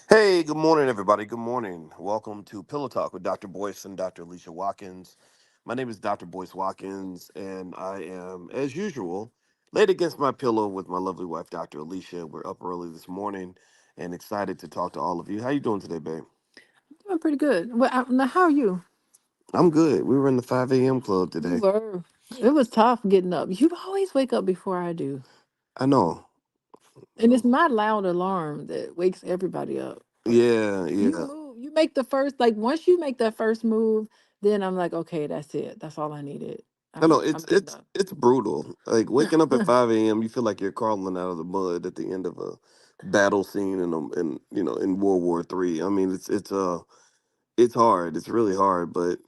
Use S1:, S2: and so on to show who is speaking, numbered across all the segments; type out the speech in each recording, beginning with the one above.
S1: Hey, good morning, everybody. Good morning. Welcome to Pillow Talk with Dr. Boyce and Dr. Alicia Watkins. My name is Dr. Boyce Watkins, and I am, as usual, laid against my pillow with my lovely wife, Dr. Alicia. We're up early this morning and excited to talk to all of you. How you doing today, babe?
S2: Doing pretty good. Well, now how are you?
S1: I'm good. We were in the 5 a.m. club
S2: We
S1: today.
S2: were. It was tough getting up. You always wake up before I do,
S1: I know.
S2: and it's my loud alarm that wakes everybody up. But
S1: Yeah,
S2: you
S1: yeah.
S2: move. You make the first. Like once you make that first move, then I'm like, okay, that's it. That's all I needed.
S1: I know
S2: I'm
S1: it's
S2: getting
S1: it's
S2: up.
S1: it's brutal. Like waking up at 5 a.m., you feel like you're crawling out of the mud at the end of a battle scene in World War III. I mean, it's hard. It's really hard, but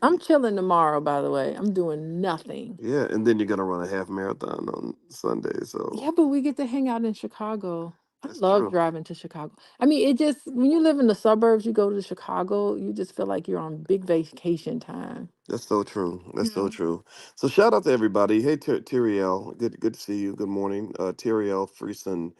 S2: I'm chilling tomorrow. By the way, I'm doing nothing.
S1: yeah. And then you're gonna run a half marathon on Sunday, so
S2: Yeah, but we get to hang out in Chicago. I
S1: that's
S2: love
S1: true.
S2: driving to Chicago. I mean, it just when you live in the suburbs, you go to Chicago, you just feel like you're on big vacation time.
S1: That's so true.
S2: You
S1: That's so
S2: know?
S1: true. So shout out to everybody. Hey, Tyriel, good to see you. Good morning, Tyriel Freeson.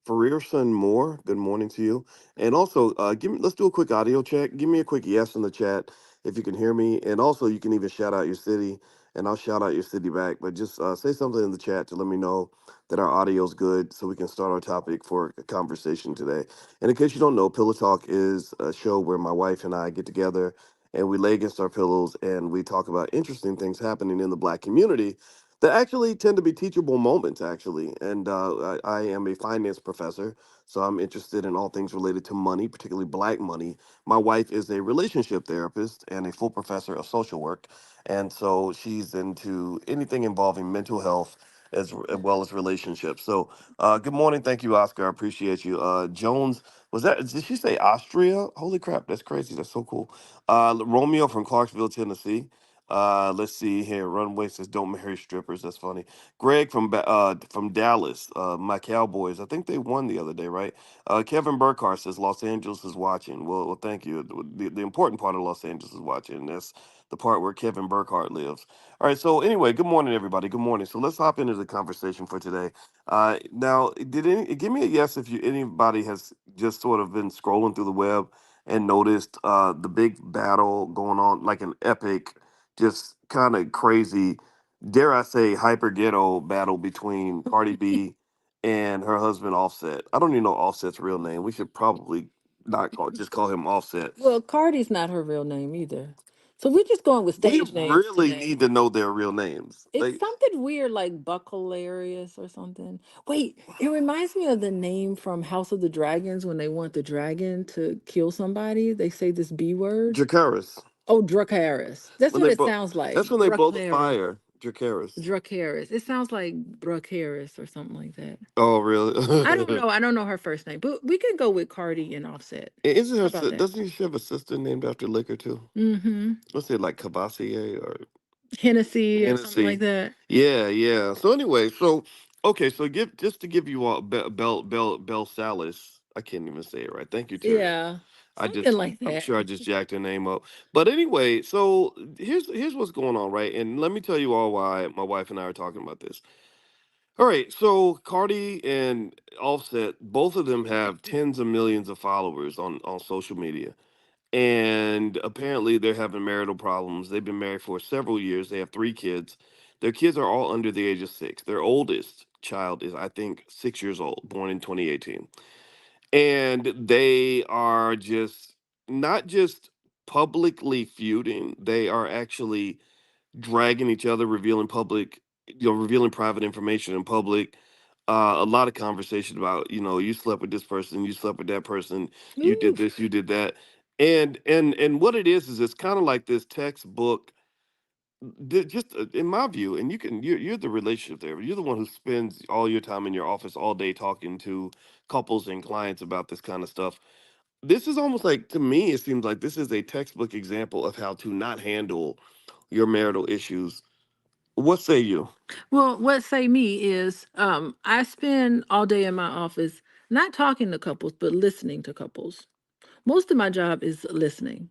S1: Ferrierson Moore, good morning to you. And also, let's do a quick audio check. Give me a quick yes in the chat if you can hear me. And also, you can even shout out your city, and I'll shout out your city back. But just say something in the chat to let me know that our audio's good, so we can start our topic for a conversation today. And in case you don't know, Pillow Talk is a show where my wife and I get together and we lay against our pillows and we talk about interesting things happening in the Black community that actually tend to be teachable moments, actually. And I am a finance professor, so I'm interested in all things related to money, particularly Black money. My wife is a relationship therapist and a full professor of social work, and so she's into anything involving mental health as well as relationships. So good morning. Thank you, Oscar. I appreciate you. Jones, did she say Austria? Holy crap, that's crazy. That's so cool. Romeo from Clarksville, Tennessee. Let's see here. Runway says, "Don't marry strippers." That's funny. Greg from Dallas, my Cowboys. I think they won the other day, right? Kevin Burkhardt says Los Angeles is watching. Well, thank you. The important part of Los Angeles is watching. And that's the part where Kevin Burkhardt lives. All right. So anyway, good morning, everybody. Good morning. So let's hop into the conversation for today. Now, give me a yes if anybody has just sort of been scrolling through the web and noticed the big battle going on, like an epic, just kind of crazy, dare I say, hyper ghetto battle between Cardi B and her husband Offset. I don't even know Offset's real name. We should probably not just call him Offset.
S2: Well, Cardi's not her real name either. So we're just going with
S1: We
S2: stage names
S1: really
S2: today.
S1: need to know their real names.
S2: It's something weird like Buckalarius or something. Wait, it reminds me of the name from House of the Dragons when they want the dragon to kill somebody. They say this B word.
S1: Dracarys.
S2: Oh, Dracarys. That's
S1: When
S2: what
S1: they
S2: it
S1: blow,
S2: sounds like.
S1: that's when they blow the
S2: Dracarys.
S1: fire. Dracarys.
S2: Dracarys. It sounds like Dracarys or something like that.
S1: Oh,
S2: I don't
S1: really?
S2: know. I don't know her first name, but we can go with Cardi and Offset.
S1: Isn't
S2: How
S1: her?
S2: about that?
S1: Doesn't she have a sister named after liquor too?
S2: Mm-hmm.
S1: What's it like, Cavassier or
S2: Hennessy or something like
S1: Hennessy?
S2: that.
S1: Yeah, yeah. So anyway, okay, so to give you all Bell Salis. I can't even say it right. Thank you, Terry.
S2: Yeah. Something like
S1: I'm
S2: that.
S1: sure I just jacked her name up. But anyway, so here's what's going on, right? And let me tell you all why my wife and I are talking about this. All right, so Cardi and Offset, both of them have tens of millions of followers on social media. And apparently they're having marital problems. They've been married for several years. They have three kids. Their kids are all under the age of six. Their oldest child is, I think, 6 years old, born in 2018. And they are just not just publicly feuding, they are actually dragging each other, revealing private information in public. A lot of conversation about, you slept with this person, you slept with that person, you did
S2: Ooh.
S1: this, you did that, and what it is it's kind of like this textbook. Just in my view, and you're the relationship there. You're the one who spends all your time in your office all day talking to couples and clients about this kind of stuff. This is almost like, to me, it seems like this is a textbook example of how to not handle your marital issues. What say you?
S2: Well, what say me is I spend all day in my office not talking to couples, but listening to couples. Most of my job is listening.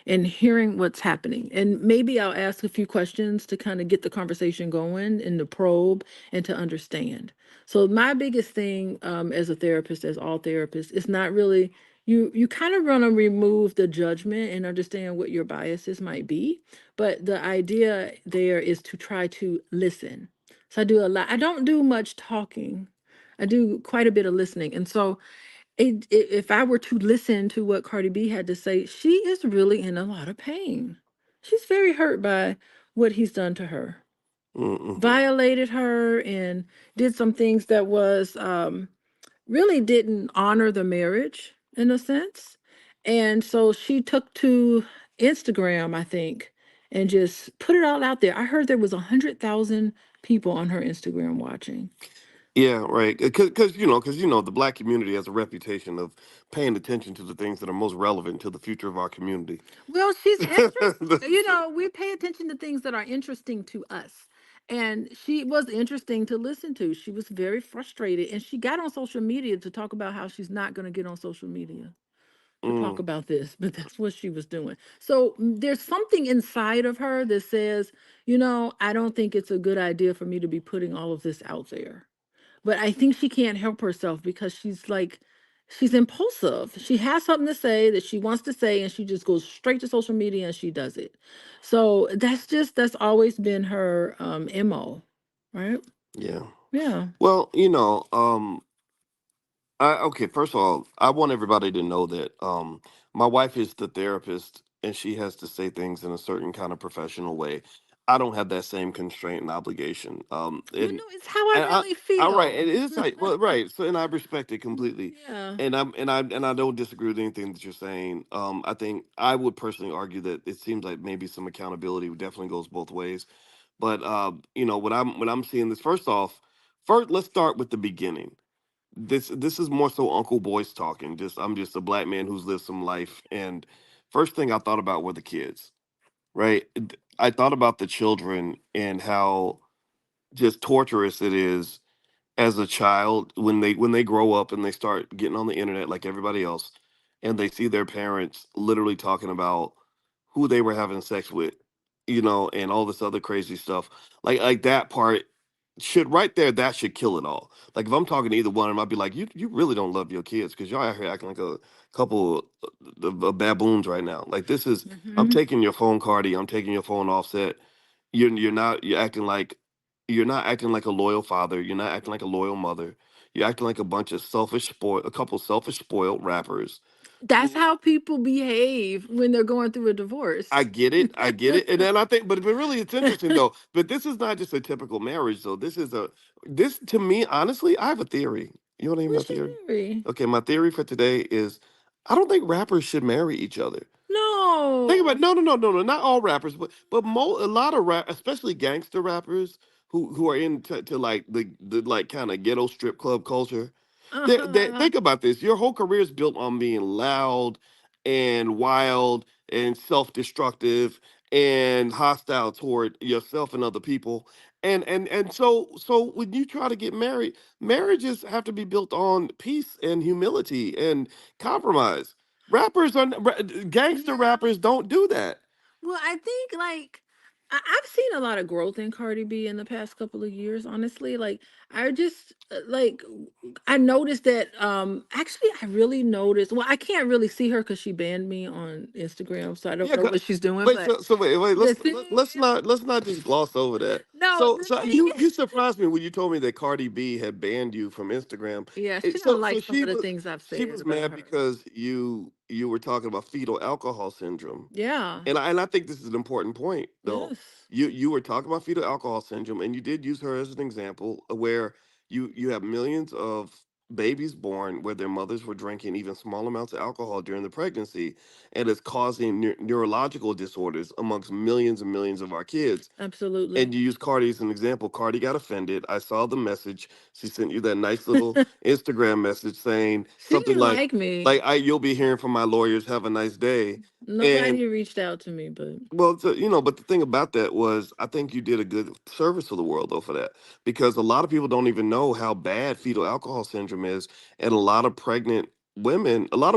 S2: and hearing what's happening. And maybe I'll ask a few questions to kind of get the conversation going and to probe and to understand. So my biggest thing as a therapist, as all therapists, is not really you kind of want to remove the judgment and understand what your biases might be. But the idea there is to try to listen. So I do a lot. I don't do much talking. I do quite a bit of listening. And so if I were to listen to what Cardi B had to say, she is really in a lot of pain. She's very hurt by what he's done to her.
S1: Mm-hmm.
S2: Violated her and did some things that was really didn't honor the marriage in a sense. And so she took to Instagram, I think, and just put it all out there. I heard there was 100,000 people on her Instagram watching.
S1: Yeah, right. Because the black community has a reputation of paying attention to the things that are most relevant to the future of our community.
S2: Well, she's interesting. We pay attention to things that are interesting to us. And she was interesting to listen to. She was very frustrated. And she got on social media to talk about how she's not going to get on social media to talk
S1: Mm,
S2: about this, but that's what she was doing. So there's something inside of her that says, I don't think it's a good idea for me to be putting all of this out there. But I think she can't help herself because she's impulsive. She has something to say that she wants to say and she just goes straight to social media and she does it. So that's always been her MO, right?
S1: yeah.
S2: Yeah.
S1: Well, okay, first of all, I want everybody to know that my wife is the therapist and she has to say things in a certain kind of professional way. I don't have that same constraint and obligation.
S2: Well, no, it's how I
S1: And
S2: really
S1: I right,
S2: feel.
S1: it is like well, right. So, and I respect it completely,
S2: Yeah.
S1: and I don't disagree with anything that you're saying. I think I would personally argue that it seems like maybe some accountability definitely goes both ways. But when I'm seeing this, first let's start with the beginning. This is more so Uncle Boyce talking. Just I'm just a black man who's lived some life, and first thing I thought about were the kids. Right, I thought about the children and how just torturous it is as a child when they grow up and they start getting on the internet like everybody else, and they see their parents literally talking about who they were having sex with, and all this other crazy stuff. Like that part should right there, that should kill it all. Like if I'm talking to either one of them, I'd be like, you really don't love your kids because y'all out here acting like a couple of baboons right now. Like this is I'm
S2: Hmm.
S1: taking your phone, Cardi. I'm taking your phone, Offset. You're not acting like a loyal father. You're not acting like a loyal mother. You're acting like a bunch of a couple selfish spoiled rappers
S2: That's
S1: who
S2: how people behave when they're going through a divorce.
S1: I get it, and then I think, but really, it's interesting though. But this is not just a typical marriage, though. This to me, honestly, I have a theory. You want to hear my
S2: What's your
S1: theory?
S2: theory?
S1: Okay, my theory for today is, I don't think rappers should marry each other. Think about
S2: No.
S1: no, no, no, no, no, not all rappers, but a lot of rap, especially gangster rappers who are into to like the like kind of ghetto strip club culture.
S2: Uh-huh.
S1: Think about this. Your whole career is built on being loud and wild and self-destructive and hostile toward yourself and other people. And so when you try to get married, marriages have to be built on peace and humility and compromise. Gangster
S2: Yeah.
S1: rappers don't do that.
S2: Well, I think I've seen a lot of growth in Cardi B in the past couple of years, honestly. Like I just I noticed that actually I really noticed, well, I can't really see her because she banned me on Instagram, so I don't
S1: Yeah.
S2: know what she's doing,
S1: Wait.
S2: but
S1: So wait.
S2: the
S1: Let's not just gloss over that.
S2: no,
S1: So
S2: the
S1: so
S2: thing
S1: you surprised me when you told me that Cardi B had banned you from Instagram.
S2: yeah, she don't
S1: So
S2: like some
S1: she
S2: of the
S1: was
S2: things I've
S1: she
S2: said
S1: was
S2: about
S1: mad
S2: her.
S1: because you were talking about fetal alcohol syndrome.
S2: Yeah.
S1: And I think this is an important point, though.
S2: Yes.
S1: You were talking about fetal alcohol syndrome, and you did use her as an example where you have millions of babies born where their mothers were drinking even small amounts of alcohol during the pregnancy, and it's causing neurological disorders amongst millions and millions of our kids.
S2: Absolutely.
S1: And you use Cardi as an example. Cardi got offended. I saw the message. She sent you that nice little Instagram message saying
S2: She
S1: something
S2: didn't
S1: like,
S2: like me.
S1: you'll be hearing from my lawyers. Have a nice day. And
S2: Nobody reached out to me, but
S1: well, but the thing about that was, I think you did a good service to the world, though, for that, because a lot of people don't even know how bad fetal alcohol syndrome is, and a lot of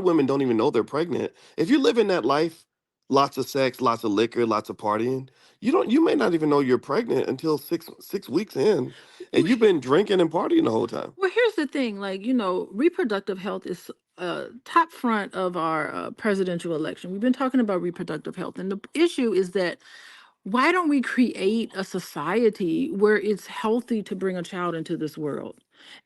S1: women don't even know they're pregnant. If you live in that life, lots of sex, lots of liquor, lots of partying. You may not even know you're pregnant until six weeks in, and
S2: Well,
S1: you've been drinking and partying the whole time.
S2: well, here's the thing, like, reproductive health is top front of our presidential election. We've been talking about reproductive health, and the issue is that why don't we create a society where it's healthy to bring a child into this world?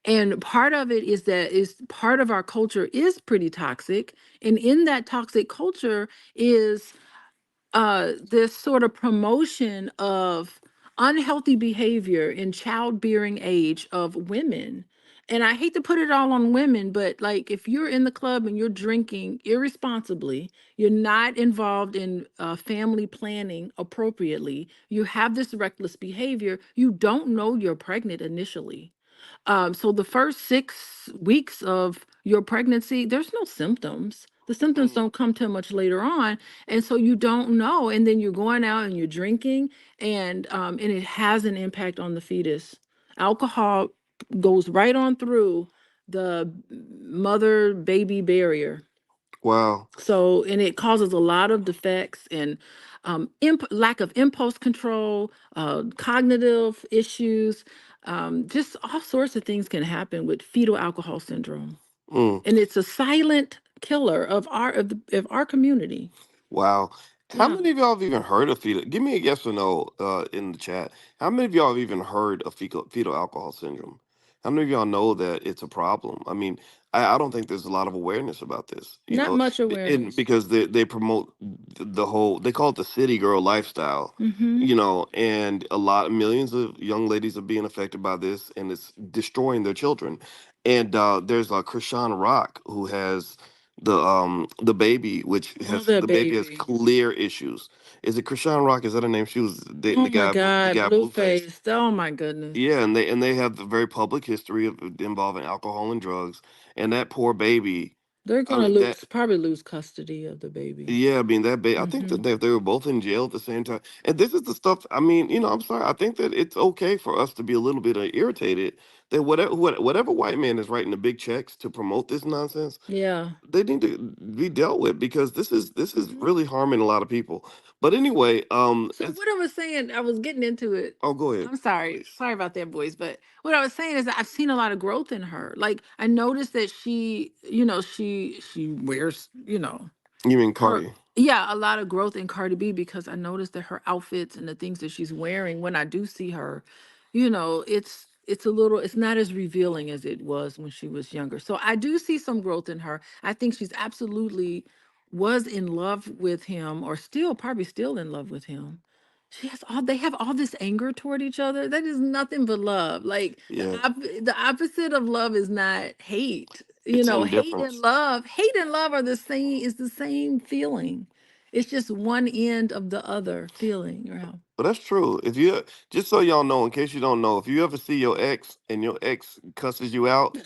S2: And part of it is that is part of our culture is pretty toxic, and in that toxic culture is this sort of promotion of unhealthy behavior in childbearing age of women. And I hate to put it all on women, but like if you're in the club and you're drinking irresponsibly, you're not involved in family planning appropriately, you have this reckless behavior, you don't know you're pregnant initially. So the first 6 weeks of your pregnancy, there's no symptoms. The symptoms
S1: Mm.
S2: don't come till much later on, and so you don't know. And then you're going out and you're drinking, and it has an impact on the fetus. Alcohol goes right on through the mother baby barrier.
S1: Wow.
S2: So, and it causes a lot of defects and lack of impulse control, cognitive issues, just all sorts of things can happen with fetal alcohol syndrome.
S1: Mm.
S2: And it's a silent killer of our community.
S1: Wow. How
S2: Yeah.
S1: many of y'all have even heard of fetal? Give me a yes or no in the chat. How many of y'all have even heard of fetal alcohol syndrome? How many of y'all know that it's a problem? I mean, I don't think there's a lot of awareness about this,
S2: Not much awareness.
S1: because they promote the whole, they call it the city girl lifestyle,
S2: Mm-hmm.
S1: and a lot, millions of young ladies are being affected by this, and it's destroying their children. And there's Krishan Rock who has the baby, which
S2: Oh,
S1: has
S2: that
S1: the baby has
S2: baby.
S1: clear issues. Is it Krishan Rock? Is that her name? She was dating
S2: Oh my
S1: the
S2: God,
S1: guy
S2: blue
S1: Blueface.
S2: faced. Oh my goodness.
S1: Yeah, and they have the very public history of involving alcohol and drugs. And that poor baby,
S2: They're
S1: I
S2: gonna
S1: mean that.
S2: lose probably lose custody of the baby.
S1: Yeah, I mean that. I think
S2: Mm-hmm.
S1: that they were both in jail at the same time. And this is the stuff. I mean, I'm sorry. I think that it's okay for us to be a little bit irritated that whatever white man is writing the big checks to promote this nonsense,
S2: Yeah.
S1: they need to be dealt with, because this is
S2: Mm-hmm.
S1: really harming a lot of people. But anyway,
S2: So what I was saying, I was getting into it.
S1: oh, go ahead,
S2: I'm sorry.
S1: please.
S2: Sorry about that, boys. But what I was saying is that I've seen a lot of growth in her. Like I noticed that she wears,
S1: You mean
S2: her
S1: Cardi?
S2: yeah, a lot of growth in Cardi B because I noticed that her outfits and the things that she's wearing when I do see her, it's not as revealing as it was when she was younger. So I do see some growth in her. I think she's absolutely was in love with him or still probably still in love with him. They have all this anger toward each other. That is nothing but love. Like
S1: Yeah,
S2: the opposite of love is not hate.
S1: it's
S2: Hate and
S1: indifference.
S2: love, hate and love are the same, is the same feeling. It's just one end of the other feeling.
S1: But that's true. If you Just so y'all know, in case you don't know, if you ever see your ex and your ex cusses you out,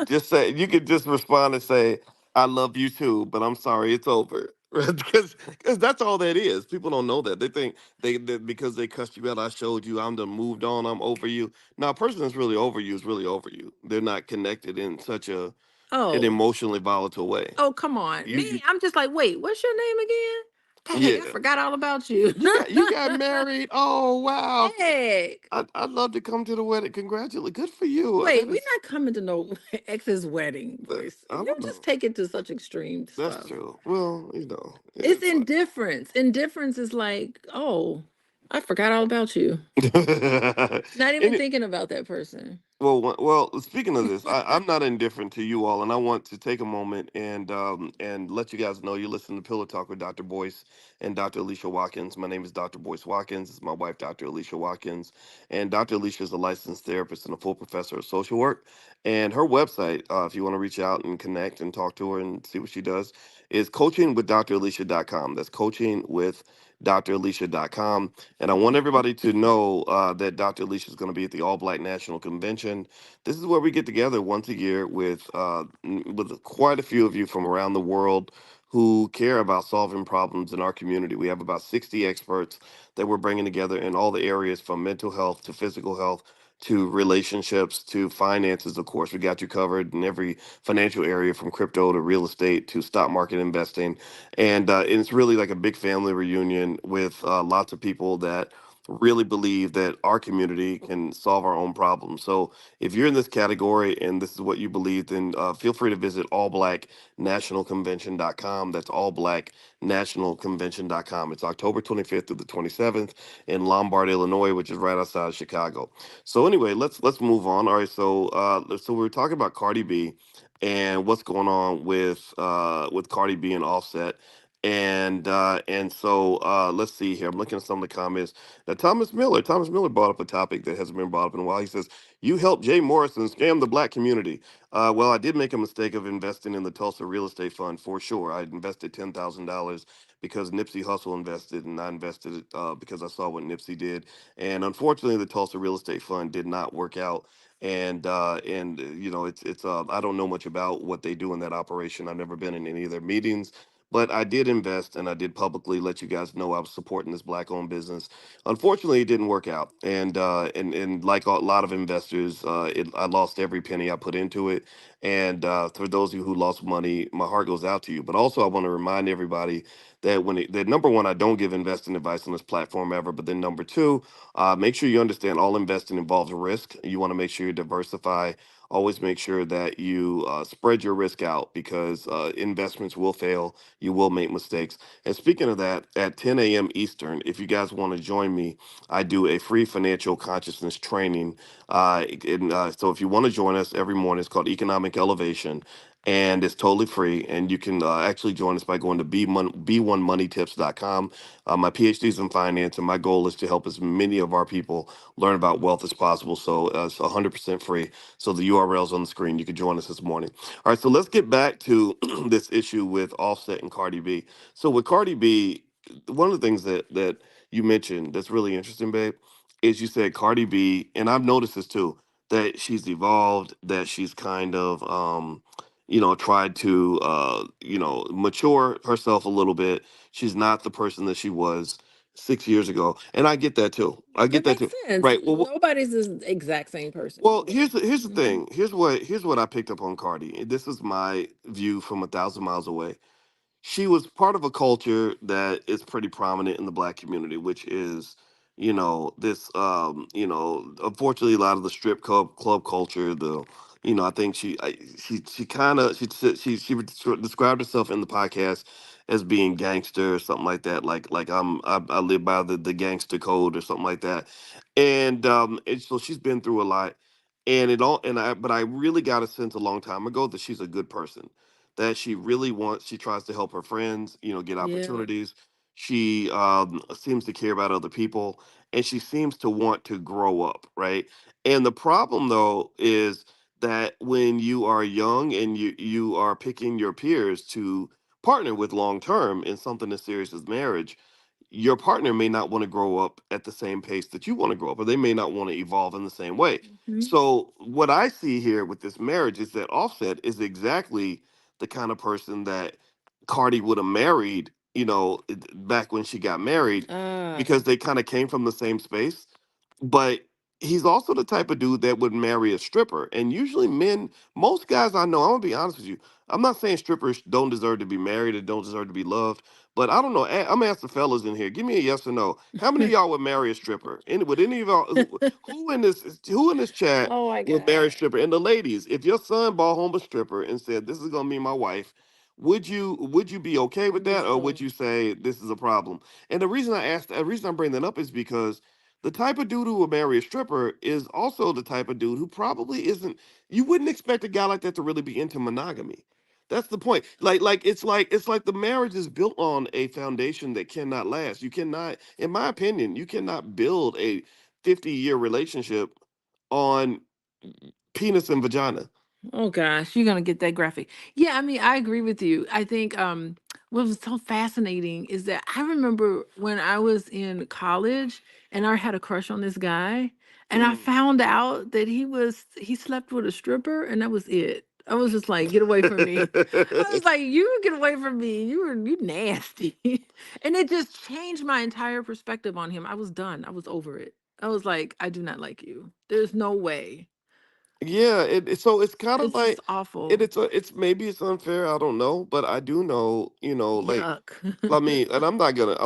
S1: just say, you could just respond and say, "I love you too, but I'm sorry, it's over." Right? Because that's all that is. People don't know that. They think that because they cussed you out, I showed you I'm done moved on, I'm over you. Now, a person that's really over you is really over you. They're not connected in such an
S2: Oh,
S1: emotionally volatile way.
S2: oh, come on.
S1: You,
S2: Me,
S1: you
S2: I'm just like, wait, what's your name again? Dang, I
S1: yeah.
S2: forgot all about you.
S1: You got married. Oh, wow.
S2: Heck.
S1: I'd love to come to the wedding. Congratulate. Good for you.
S2: Wait,
S1: That
S2: we're
S1: is,
S2: not coming to no ex's wedding, boys.
S1: I
S2: You
S1: don't
S2: just
S1: know.
S2: take it to such extreme
S1: That's
S2: stuff.
S1: true. Well, yeah,
S2: It's
S1: it's fine.
S2: indifference. Indifference is like, oh, I forgot all about you. Not even
S1: Any,
S2: thinking about that person.
S1: Speaking of this, I'm not indifferent to you all, and I want to take a moment and let you guys know you're listening to Pillow Talk with Dr. Boyce and Dr. Alicia Watkins. My name is Dr. Boyce Watkins. This is my wife, Dr. Alicia Watkins, and Dr. Alicia is a licensed therapist and a full professor of social work. And her website, if you want to reach out and connect and talk to her and see what she does, is coachingwithdralicia.com. That's coachingwithdralicia.com. And I want everybody to know that Dr. Alicia is going to be at the All Black National Convention. This is where we get together once a year with quite a few of you from around the world who care about solving problems in our community. We have about 60 experts that we're bringing together in all the areas from mental health to physical health. to relationships to finances. Of course, we got you covered in every financial area, from crypto to real estate to stock market investing. And it's really like a big family reunion with lots of people that really believe that our community can solve our own problems. So if you're in this category and this is what you believe, then feel free to visit allblacknationalconvention.com. That's allblacknationalconvention.com. It's October 25th through the 27th in Lombard, Illinois, which is right outside of Chicago. So anyway, let's move on. All right, so we were talking about Cardi B and what's going on with Cardi B and Offset. And let's see here. I'm looking at some of the comments. Now, Thomas Miller brought up a topic that hasn't been brought up in a while. He says, "You helped Jay Morrison scam the black community." Well, I did make a mistake of investing in the Tulsa real estate fund for sure. I invested $10,000 because Nipsey Hussle invested, and I invested it because I saw what Nipsey did. And unfortunately, the Tulsa real estate fund did not work out. It's I don't know much about what they do in that operation. I've never been in any of their meetings. But I did invest, and I did publicly let you guys know I was supporting this black-owned business. Unfortunately, it didn't work out, and like a lot of investors, I lost every penny I put into it. And for those of you who lost money, my heart goes out to you. But also, I want to remind everybody that that number one, I don't give investing advice on this platform ever. But then number two, make sure you understand all investing involves risk. You want to make sure you diversify. Always make sure that you spread your risk out, because investments will fail. You will make mistakes. And speaking of that, at 10 a.m. Eastern, if you guys want to join me, I do a free financial consciousness training. So if you want to join us every morning, it's called Economic Elevation. And it's totally free. And you can actually join us by going to b1moneytips.com. My PhD is in finance, and my goal is to help as many of our people learn about wealth as possible. So it's 100% free. So the URL's on the screen. You can join us this morning. All right, so let's get back to this issue with Offset and Cardi B. So with Cardi B, one of the things that you mentioned that's really interesting, babe, is you said Cardi B, and I've noticed this too, that she's evolved, that she's kind of tried to mature herself a little bit. She's not the person that she was 6 years ago, and I get that too. I get
S2: It
S1: that
S2: makes
S1: too.
S2: sense.
S1: Right. Well,
S2: Nobody's the exact same person.
S1: well, here's the
S2: Hmm.
S1: thing. Here's what I picked up on Cardi. This is my view from 1,000 miles away. She was part of a culture that is pretty prominent in the black community, which is, this, unfortunately, a lot of the strip club culture. I think she kind of she described herself in the podcast as being gangster or something like that. Like I live by the gangster code or something like that. And so she's been through a lot, and it all and I but I really got a sense a long time ago that she's a good person, that she tries to help her friends, get
S2: Yeah.
S1: opportunities. She seems to care about other people, and she seems to want to grow up, right? And the problem though is that when you are young and you are picking your peers to partner with long term in something as serious as marriage, your partner may not want to grow up at the same pace that you want to grow up, or they may not want to evolve in the same way.
S2: Hmm.
S1: So what I see here with this marriage is that Offset is exactly the kind of person that Cardi would have married, back when she got married,
S2: Ah.
S1: because they kind of came from the same space. But he's also the type of dude that would marry a stripper. And usually most guys I know, I'm gonna be honest with you, I'm not saying strippers don't deserve to be married and don't deserve to be loved, but I don't know. I'm gonna ask the fellas in here. Give me a yes or no. How many of y'all would marry a stripper? And would any of y'all who in this chat
S2: Oh my
S1: would marry a
S2: God.
S1: stripper? And the ladies, if your son brought home a stripper and said, "This is gonna be my wife," would you be okay with that, or would
S2: Listen.
S1: you say this is a problem? And the reason I bring that up is because the type of dude who will marry a stripper is also the type of dude who probably isn't. You wouldn't expect a guy like that to really be into monogamy. That's the point. Like the marriage is built on a foundation that cannot last. You cannot, in my opinion, you cannot build a 50-year relationship on penis and vagina.
S2: Oh gosh, you're gonna get that graphic. Yeah, I mean, I agree with you. I think what was so fascinating is that I remember when I was in college and I had a crush on this guy, and I
S1: Mm.
S2: found out that he slept with a stripper, and that was it. I was just like, get away from me. I was like, you get away from me. You nasty. And it just changed my entire perspective on him. I was done. I was over it. I was like, I do not like you. There's no way.
S1: Yeah, so it's kind of
S2: It's just
S1: like
S2: awful.
S1: it's maybe it's unfair. I don't know, but I do know, like
S2: Yuck.
S1: I mean, and I'm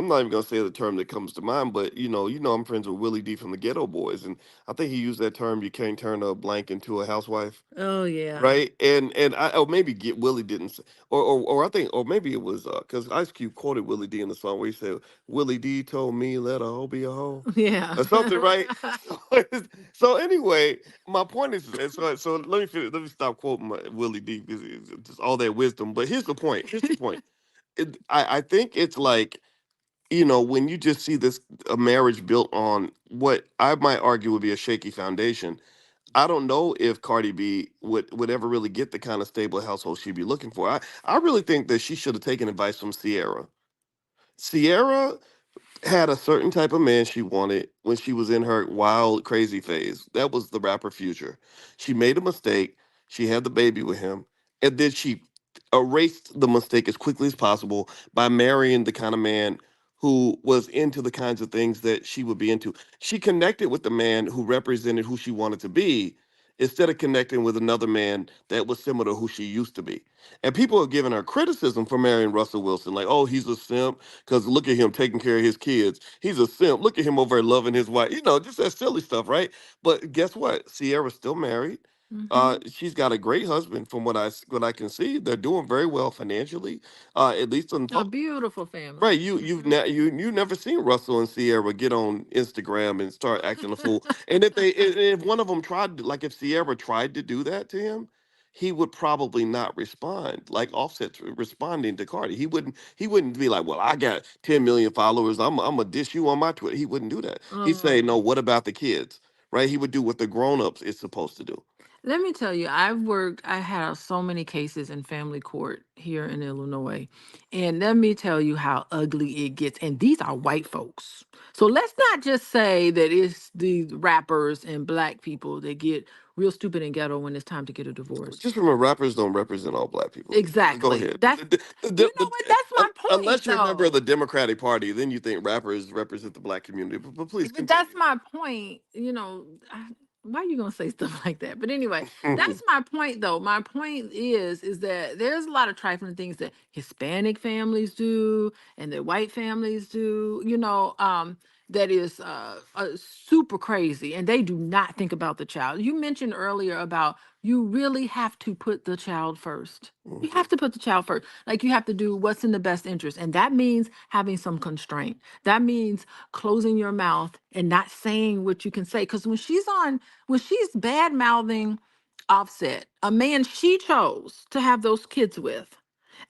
S1: not even gonna say the term that comes to mind, but I'm friends with Willie D from the Ghetto Boys, and I think he used that term. You can't turn a blank into a housewife.
S2: Oh yeah.
S1: Right, and I or maybe get Willie didn't say, or I think or maybe it was because Ice Cube quoted Willie D in the song where he said Willie D told me let a hoe be a hoe
S2: Yeah.
S1: or something, right? So anyway, my point is, and so let me finish, let me stop quoting Willie D because it's just all that wisdom. But here's the point. Here's the point. I think it's like when you just see this a marriage built on what I might argue would be a shaky foundation. I don't know if Cardi B would ever really get the kind of stable household she'd be looking for. I really think that she should have taken advice from Sierra. Sierra had a certain type of man she wanted when she was in her wild, crazy phase. That was the rapper Future. She made a mistake. She had the baby with him, and then she erased the mistake as quickly as possible by marrying the kind of man who was into the kinds of things that she would be into. She connected with the man who represented who she wanted to be instead of connecting with another man that was similar to who she used to be. And people have given her criticism for marrying Russell Wilson, like, oh, he's a simp because look at him taking care of his kids. He's a simp. Look at him over there loving his wife. Just that silly stuff, right? But guess what? Sierra's still married.
S2: Hmm.
S1: She's got a great husband, from what I can see. They're doing very well financially, at least on
S2: A
S1: top.
S2: beautiful
S1: Right,
S2: family.
S1: you never seen Russell and Sierra get on Instagram and start acting a fool. And if one of them like if Sierra tried to do that to him, he would probably not respond like Offset's responding to Cardi. He wouldn't be like, well, I got 10 million followers. I'm gonna dish you on my Twitter. He wouldn't do that. He'd say, no,
S2: Oh.
S1: what about the kids? Right? He would do what the grown-ups is supposed to do.
S2: Let me tell you, I had so many cases in family court here in Illinois. And let me tell you how ugly it gets. And these are white folks. So let's not just say that it's the rappers and black people that get real stupid and ghetto when it's time to get a divorce.
S1: Just remember, rappers don't represent all black people. Go
S2: Exactly.
S1: ahead.
S2: That's, you know what? That's my point,
S1: Unless you're a member of the
S2: though.
S1: Democratic Party, then you think rappers represent the black community. But please
S2: But that's
S1: continue.
S2: my point. Why are you gonna say stuff like that? But anyway, that's my point, though. My point is that there's a lot of trifling things that Hispanic families do and that white families do. That is super crazy, and they do not think about the child. You mentioned earlier about you really have to put the child first. You
S1: Mhm.
S2: have to put the child first. Like you have to do what's in the best interest, and that means having some constraint. That means closing your mouth and not saying what you can say. Because when she's bad mouthing Offset, a man she chose to have those kids with,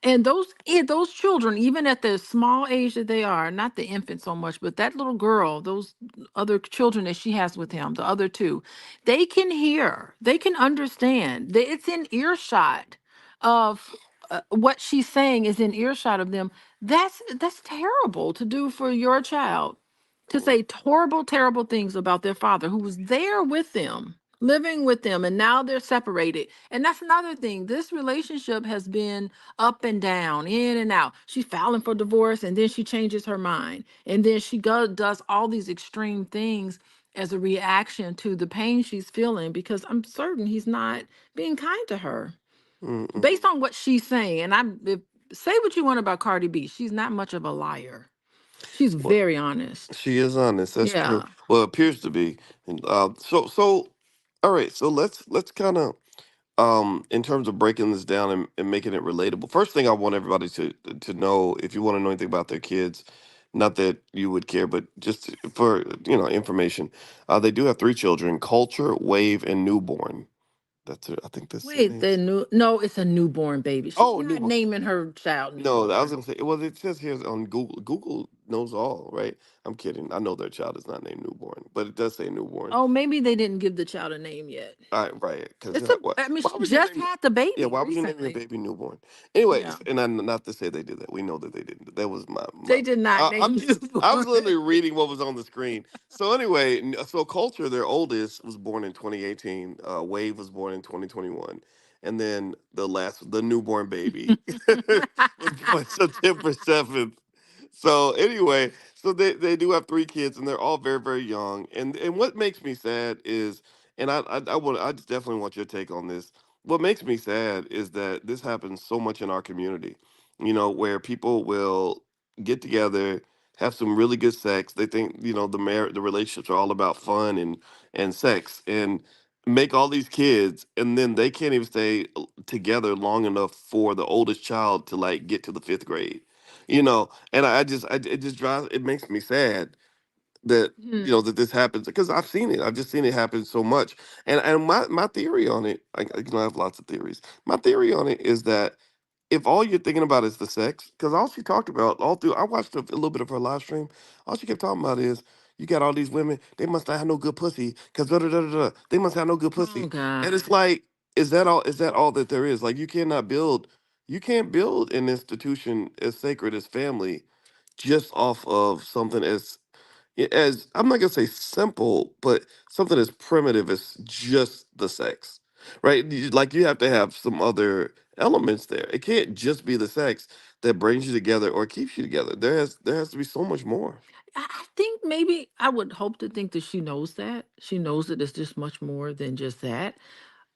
S2: and those children, even at the small age that they are, not the infant so much, but that little girl, those other children that she has with him, the other two, they can hear, they can understand. It's in earshot of what she's saying is in earshot of them. That's terrible to do for your child, to say horrible, terrible things about their father who was there with them, living with them, and now they're separated. And that's another thing. This relationship has been up and down, in and out. She's filing for divorce, and then she changes her mind, and then she does all these extreme things as a reaction to the pain she's feeling, because I'm certain he's not being kind to her
S1: Mm-mm.
S2: based on what she's saying. And say what you want about Cardi B, she's not much of a liar. She's
S1: Well,
S2: very honest.
S1: she is honest. That's true.
S2: Yeah.
S1: Well, it appears to be. And all right. So let's kind of in terms of breaking this down and making it relatable. First thing I want everybody to know, if you want to know anything about their kids, not that you would care, but just for information, they do have three children: Culture, Wave, and Newborn. I think that's their
S2: Wait,
S1: names.
S2: no, it's a newborn baby. She's
S1: Oh,
S2: not
S1: Newborn.
S2: naming her child
S1: No, I was
S2: newborn.
S1: gonna say. Well, it says here on Google. Google knows all, right? I'm kidding. I know their child is not named Newborn, but it does say Newborn.
S2: Oh, maybe they didn't give the child a name yet.
S1: Right, because
S2: It's a,
S1: what?
S2: I mean,
S1: Why
S2: she
S1: would you
S2: just
S1: name?
S2: had the
S1: Yeah,
S2: baby
S1: why would you name your
S2: recently.
S1: baby Newborn?
S2: Yeah.
S1: Anyways, and not to say they did that. We know that they didn't. That was my.
S2: They did not
S1: I'm
S2: name
S1: just. I was
S2: newborn.
S1: literally reading what was on the screen. So anyway, so Culture, their oldest, was born in 2018. Wave was born in 2021, and then the newborn baby was born September 7th. So anyway, so they do have three kids, and they're all very very young. And what makes me sad is, and I just definitely want your take on this. What makes me sad is that this happens so much in our community. Where people will get together, have some really good sex. They think the relationships are all about fun and sex, and make all these kids, and then they can't even stay together long enough for the oldest child to like get to the fifth grade. And it just it makes me sad that
S2: Hmm.
S1: that this happens, because I've seen it. I've just seen it happen so much. And my theory on it, I have lots of theories. My theory on it is that if all you're thinking about is the sex, because all she talked about all through, I watched a little bit of her live stream. All she kept talking about is, you got all these women, they must not have no good pussy, because da da da da da, they must have no good
S2: Oh
S1: pussy. And
S2: God.
S1: it's like, is that all? Is that all that there is? Like, you can't build an institution as sacred as family just off of something as I'm not gonna say simple, but something as primitive as just the sex, right? Like, you have to have some other elements there. It can't just be the sex that brings you together or keeps you together. There has to be so much more.
S2: I think maybe I would hope to think that she knows that. She knows that it's just much more than just that.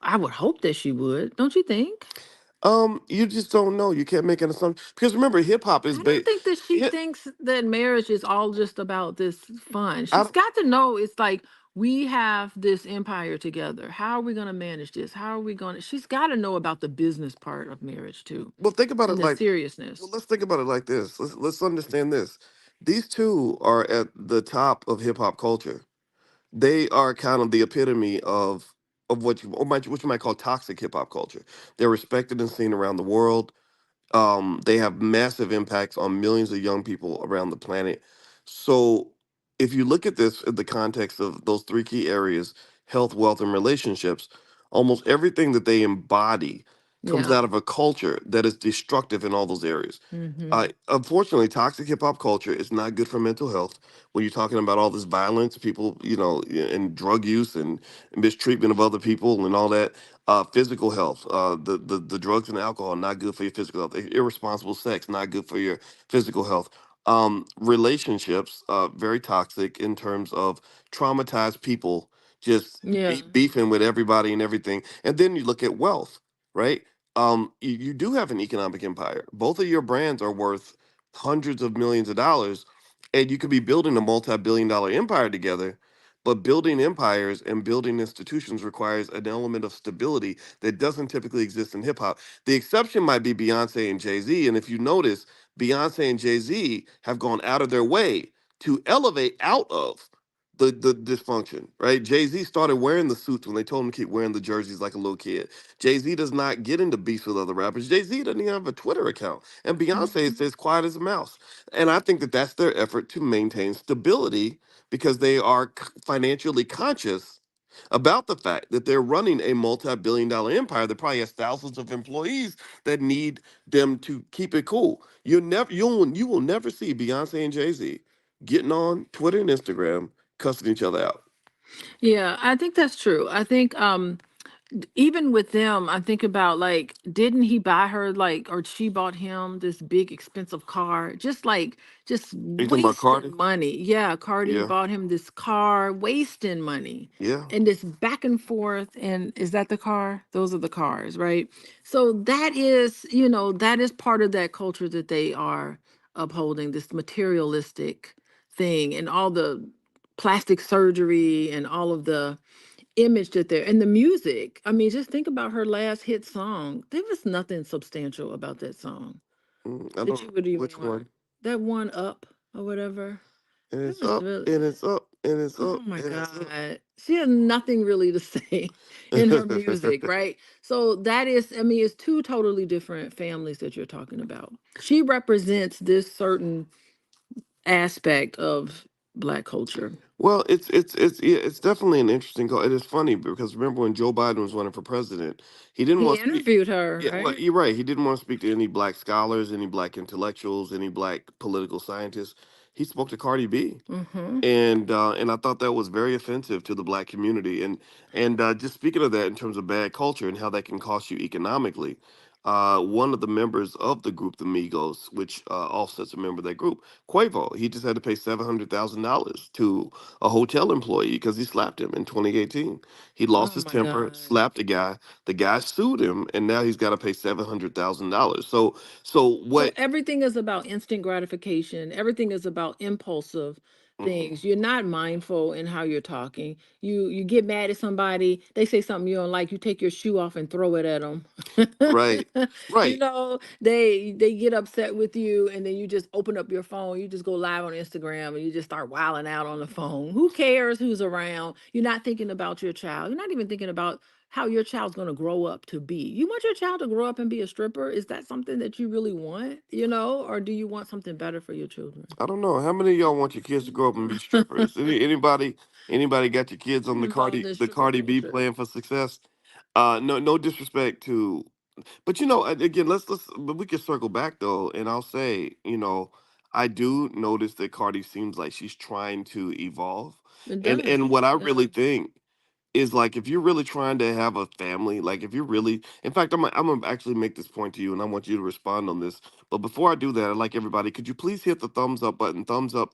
S2: I would hope that she would. Don't you think?
S1: You just don't know. You can't make an assumption, because remember, hip hop is
S2: I don't
S1: based.
S2: think that she thinks that marriage is all just about this fun.
S1: I
S2: She's got to know it's like we have this empire together. How are we going to manage this? How are we going to? She's got to know about the business part of marriage too,
S1: Well, think about
S2: and
S1: it
S2: the
S1: like, well,
S2: seriousness.
S1: let's think about it like this. Let's understand this. These two are at the top of hip hop culture. They are kind of the epitome of what you might call toxic hip hop culture. They're respected and seen around the world. They have massive impacts on millions of young people around the planet. So, if you look at this in the context of those three key areas: health, wealth, and relationships, almost everything that they embody comes
S2: Yeah.
S1: out of a culture that is destructive in all those areas.
S2: Hmm.
S1: Unfortunately, toxic hip hop culture is not good for mental health. When you're talking about all this violence, people, and drug use and mistreatment of other people and all that, physical health, the drugs and alcohol not good for your physical health. Irresponsible sex not good for your physical health. Relationships, very toxic in terms of traumatized people just
S2: Yeah.
S1: beefing with everybody and everything. And then you look at wealth, right? You do have an economic empire. Both of your brands are worth hundreds of millions of dollars, and you could be building a multi-billion-dollar empire together. But building empires and building institutions requires an element of stability that doesn't typically exist in hip hop. The exception might be Beyonce and Jay Z. And if you notice, Beyonce and Jay Z have gone out of their way to elevate out of the dysfunction, right? Jay Z started wearing the suits when they told him to keep wearing the jerseys like a little kid. Jay Z does not get into beefs with other rappers. Jay Z doesn't even have a Twitter account. And Beyonce is as quiet as a mouse. And I think that that's their effort to maintain stability, because they are financially conscious about the fact that they're running a multi-billion-dollar empire that probably has thousands of employees that need them to keep it cool. You will never see Beyonce and Jay-Z getting on Twitter and Instagram cussing each other out.
S2: Yeah, I think that's true. I think even with them, I think about like, didn't he buy her like, or she bought him this big expensive car? Just
S1: Are you talking about
S2: wasting
S1: Cardi?
S2: money. Yeah, Cardi
S1: Yeah,
S2: bought him this car, wasting money.
S1: yeah.
S2: And this back and forth. And is that the car? Those are the cars, right? So that is, that is part of that culture that they are upholding, this materialistic thing and all the plastic surgery and all of the image that they're and the music. I mean, just think about her last hit song. There was nothing substantial about that song
S1: I
S2: that
S1: don't
S2: you
S1: know
S2: would even
S1: which
S2: want.
S1: one.
S2: That one up or whatever.
S1: And
S2: It
S1: it's
S2: was
S1: up,
S2: really,
S1: and it's up, and it's
S2: oh
S1: up,
S2: my
S1: and it's up.
S2: God. She has nothing really to say in her music, right? So that is, I mean, it's two totally different families that you're talking about. She represents this certain aspect of Black culture.
S1: Well, it's definitely an interesting call. It is funny because remember when Joe Biden was running for president, he didn't
S2: He
S1: want to speak.
S2: interviewed her,
S1: Yeah, well,
S2: right?
S1: you're right. He didn't want to speak to any black scholars, any black intellectuals, any black political scientists. He spoke to Cardi B,
S2: Mm-hmm.
S1: and I thought that was very offensive to the black community. And just speaking of that in terms of bad culture and how that can cost you economically, one of the members of the group, the Migos, which Offset's a member of that group, Quavo, he just had to pay $700,000 to a hotel employee because he slapped him in 2018. He lost
S2: Oh
S1: his
S2: my
S1: temper,
S2: God.
S1: slapped a guy. The guy sued him, and now he's got to pay $700,000. So
S2: So
S1: what?
S2: everything is about instant gratification. Everything is about impulsive
S1: Mhm.
S2: things. You're not mindful in how you're talking. You get mad at somebody, they say something you don't like, you take your shoe off and throw it at them.
S1: Right,
S2: You
S1: right.
S2: know, they get upset with you and then you just open up your phone, you just go live on Instagram and you just start wilding out on the phone. Who cares who's around? You're not thinking about your child. You're not even thinking about how your child's going to grow up to be. You want your child to grow up and be a stripper? Is that something that you really want, or do you want something better for your children?
S1: I don't know. How many of y'all want your kids to grow up and be strippers? Anybody got your kids on
S2: Involved in
S1: The
S2: stripper
S1: Cardi B
S2: culture.
S1: plan for success? No disrespect to, but again, let's but we can circle back though, and I'll say, I do notice that Cardi seems like she's trying to evolve,
S2: It
S1: and
S2: does.
S1: what I
S2: Yeah.
S1: really think is like if you're really trying to have a family, like if you're really, in fact, I'm gonna actually make this point to you, and I want you to respond on this. But before I do that, I'd like everybody, could you please hit the thumbs up button, thumbs up,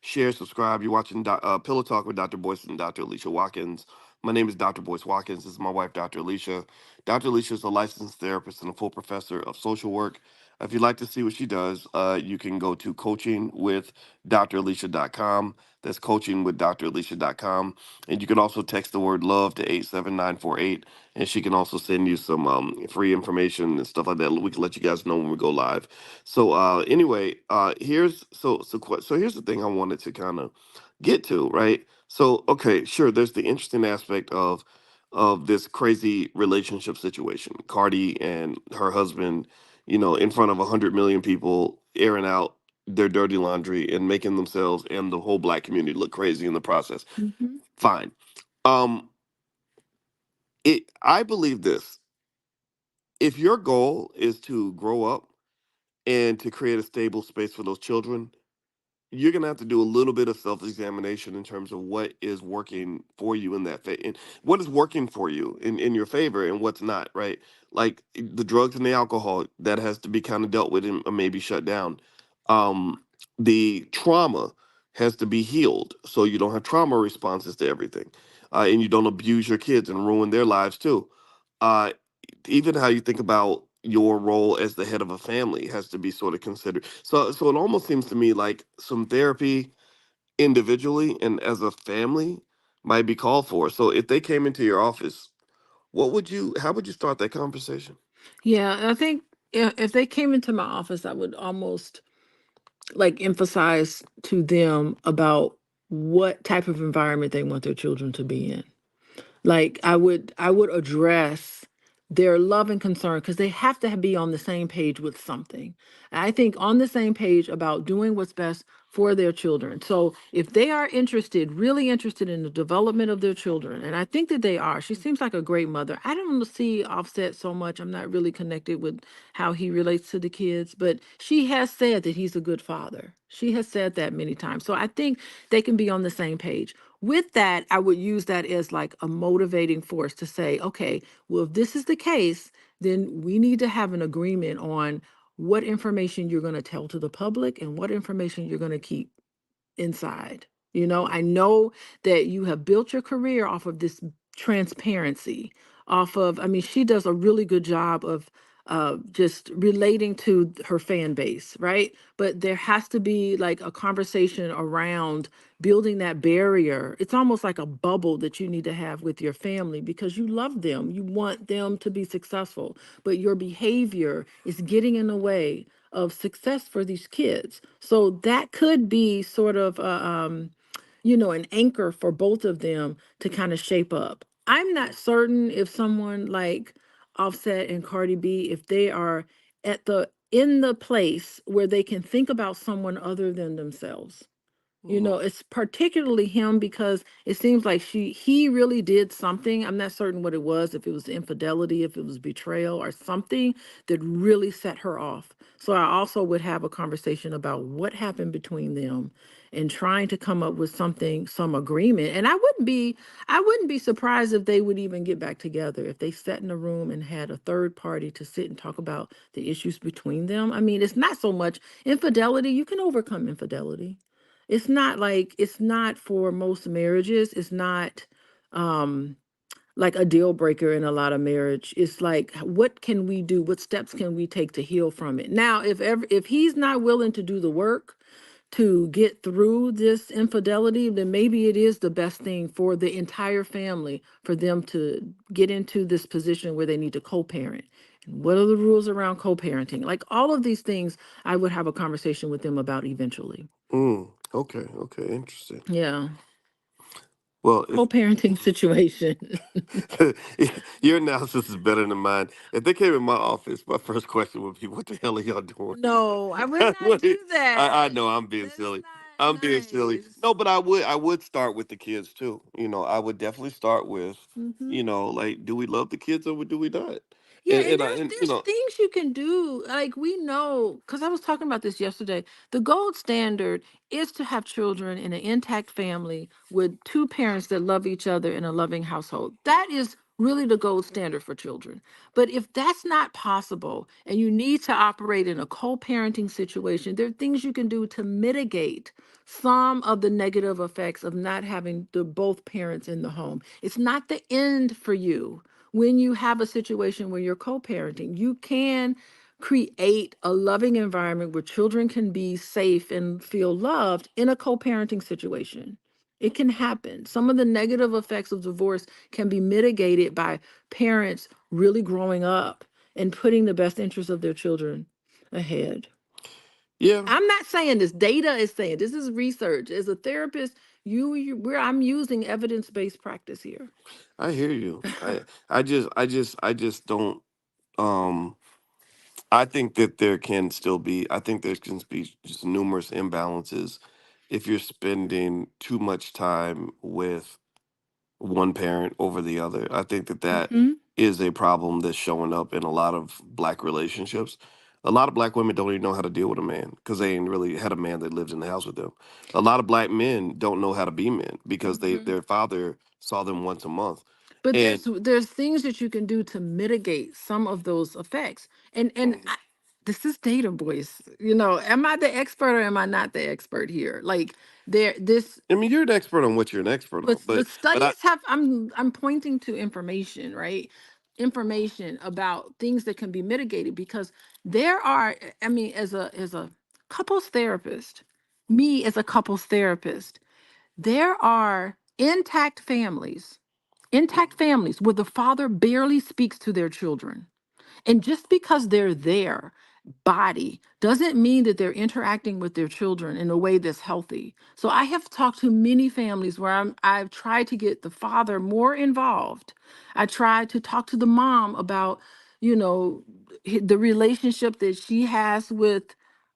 S1: share, subscribe. You're watching Pillow Talk with Dr. Boyce and Dr. Alicia Watkins. My name is Dr. Boyce Watkins. This is my wife, Dr. Alicia. Dr. Alicia is a licensed therapist and a full professor of social work. If you'd like to see what she does, you can go to coachingwithdralicia.com. That's coachingwithdralicia.com. And you can also text the word love to 87948. And she can also send you some free information and stuff like that. We can let you guys know when we go live. So anyway, here's the thing I wanted to kind of get to, right? So okay, sure, there's the interesting aspect of this crazy relationship situation. Cardi and her husband, in front of 100 million people, airing out their dirty laundry and making themselves and the whole black community look crazy in the process.
S2: Hmm.
S1: Fine. Um, I believe this. If your goal is to grow up and to create a stable space for those children, you're gonna have to do a little bit of self-examination in terms of what is working for you in and what is working for you in your favor and what's not, right? Like the drugs and the alcohol that has to be kind of dealt with and maybe shut down. Um, the trauma has to be healed so you don't have trauma responses to everything, and you don't abuse your kids and ruin their lives too. Uh, Even how you think about your role as the head of a family has to be sort of considered. So it almost seems to me like some therapy individually and as a family might be called for. So if they came into your office, how would you start that conversation?
S2: Yeah, I think if they came into my office, I would almost like emphasize to them about what type of environment they want their children to be in. Like I would address their love and concern because they have to be on the same page with something. I think on the same page about doing what's best for their children. So if they are interested, really interested in the development of their children, and I think that they are, she seems like a great mother. I don't see Offset so much. I'm not really connected with how he relates to the kids, but she has said that he's a good father. She has said that many times. So I think they can be on the same page. With that, I would use that as like a motivating force to say, okay, well, if this is the case, then we need to have an agreement on what information you're going to tell to the public and what information you're going to keep inside. I know that you have built your career off of this transparency, I mean, she does a really good job of just relating to her fan base, right? But there has to be like a conversation around building that barrier. It's almost like a bubble that you need to have with your family because you love them. You want them to be successful, but your behavior is getting in the way of success for these kids. So that could be sort of an anchor for both of them to kind of shape up. I'm not certain if someone like Offset and Cardi B, if they are in the place where they can think about someone other than themselves. You
S1: Mm,
S2: know, it's particularly him because it seems like he really did something. I'm not certain what it was, if it was infidelity, if it was betrayal or something that really set her off. So I also would have a conversation about what happened between them and trying to come up with something, some agreement. And I wouldn't be surprised if they would even get back together if they sat in a room and had a third party to sit and talk about the issues between them. I mean, it's not so much infidelity, you can overcome infidelity. It's not for most marriages, it's not um like a deal breaker in a lot of marriage. It's like, what can we do? What steps can we take to heal from it? Now, if he's not willing to do the work to get through this infidelity, then maybe it is the best thing for the entire family for them to get into this position where they need to co-parent. And what are the rules around co-parenting? Like all of these things, I would have a conversation with them about eventually.
S1: okay, okay, interesting.
S2: Yeah.
S1: Well, if
S2: Co-parenting situation.
S1: your analysis is better than mine, if they came in my office, my first question would be, "What the hell are y'all doing?"
S2: No, I would not
S1: What
S2: do
S1: do I
S2: that.
S1: know I'm being
S2: That is
S1: silly. I'm
S2: not
S1: being silly.
S2: nice.
S1: No, but I would start with the kids too. I would definitely start with,
S2: Hmm.
S1: like, do we love the kids or do we not?
S2: Yeah,
S1: And
S2: and
S1: and I
S2: there's
S1: and
S2: there's things you can do. Like we know, because I was talking about this yesterday. The gold standard is to have children in an intact family with two parents that love each other in a loving household. That is really the gold standard for children. But if that's not possible and you need to operate in a co-parenting situation, there are things you can do to mitigate some of the negative effects of not having the both parents in the home. It's not the end for you when you have a situation where you're co-parenting. You can create a loving environment where children can be safe and feel loved in a co-parenting situation. It can happen. Some of the negative effects of divorce can be mitigated by parents really growing up and putting the best interests of their children ahead.
S1: yeah,
S2: I'm not saying this, data is saying this is research. As a therapist, where I'm using evidence-based practice here.
S1: I hear you. I just don't. Um, I think that there can still be. I think there can be just numerous imbalances if you're spending too much time with one parent over the other. I think that that
S2: Hmm.
S1: is a problem that's showing up in a lot of black relationships. A lot of black women don't even know how to deal with a man because they ain't really had a man that lives in the house with them. A lot of black men don't know how to be men because their father saw them once a month.
S2: But
S1: And
S2: there's things that you can do to mitigate some of those effects. This is data, boys. Am I the expert or am I not the expert here? Like there this
S1: I mean, you're an expert on what you're an expert on,
S2: but
S1: but I
S2: studies have I'm pointing to information, right? Information about things that can be mitigated because there are I mean as a couples therapist, me as a couples therapist, there are intact families where the father barely speaks to their children. And just because they're there, body, doesn't mean that they're interacting with their children in a way that's healthy. So I have talked to many families where I've tried to get the father more involved. I tried to talk to the mom about, you know, the relationship that she has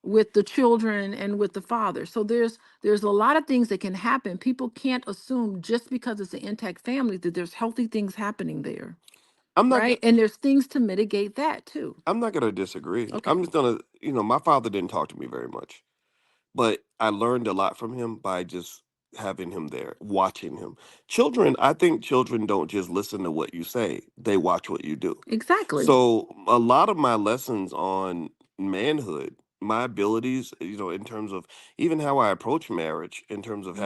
S2: with the children and with the father. So there's a lot of things that can happen. People can't assume just because it's an intact family that there's healthy things happening there,
S1: I'm not
S2: right? And there's things to mitigate that too.
S1: I'm not gonna disagree.
S2: Okay.
S1: I'm just gonna, my father didn't talk to me very much. But I learned a lot from him by just having him there, watching him. I think children don't just listen to what you say, they watch what you do.
S2: Exactly.
S1: So a lot of my lessons on manhood, my abilities, in terms of even how I approach marriage, in terms of
S2: Hmm.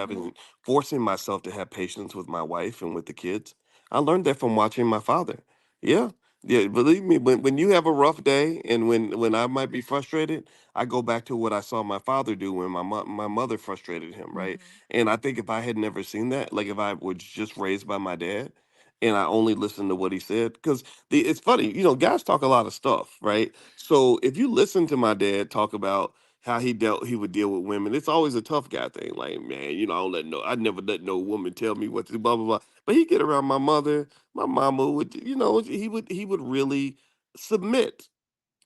S1: forcing myself to have patience with my wife and with the kids, I learned that from watching my father. Yeah. Yeah, believe me, when you have a rough day and when I might be frustrated, I go back to what I saw my father do when my mother frustrated him, right?
S2: Hmm.
S1: And I think if I had never seen that, like if I was just raised by my dad and I only listened to what he said, because it's funny, guys talk a lot of stuff, right? So if you listen to my dad talk about how he would deal with women, it's always a tough guy thing. Like, man, I never let no woman tell me what to do, blah blah blah. But he get around my mother, my mama would, he would really submit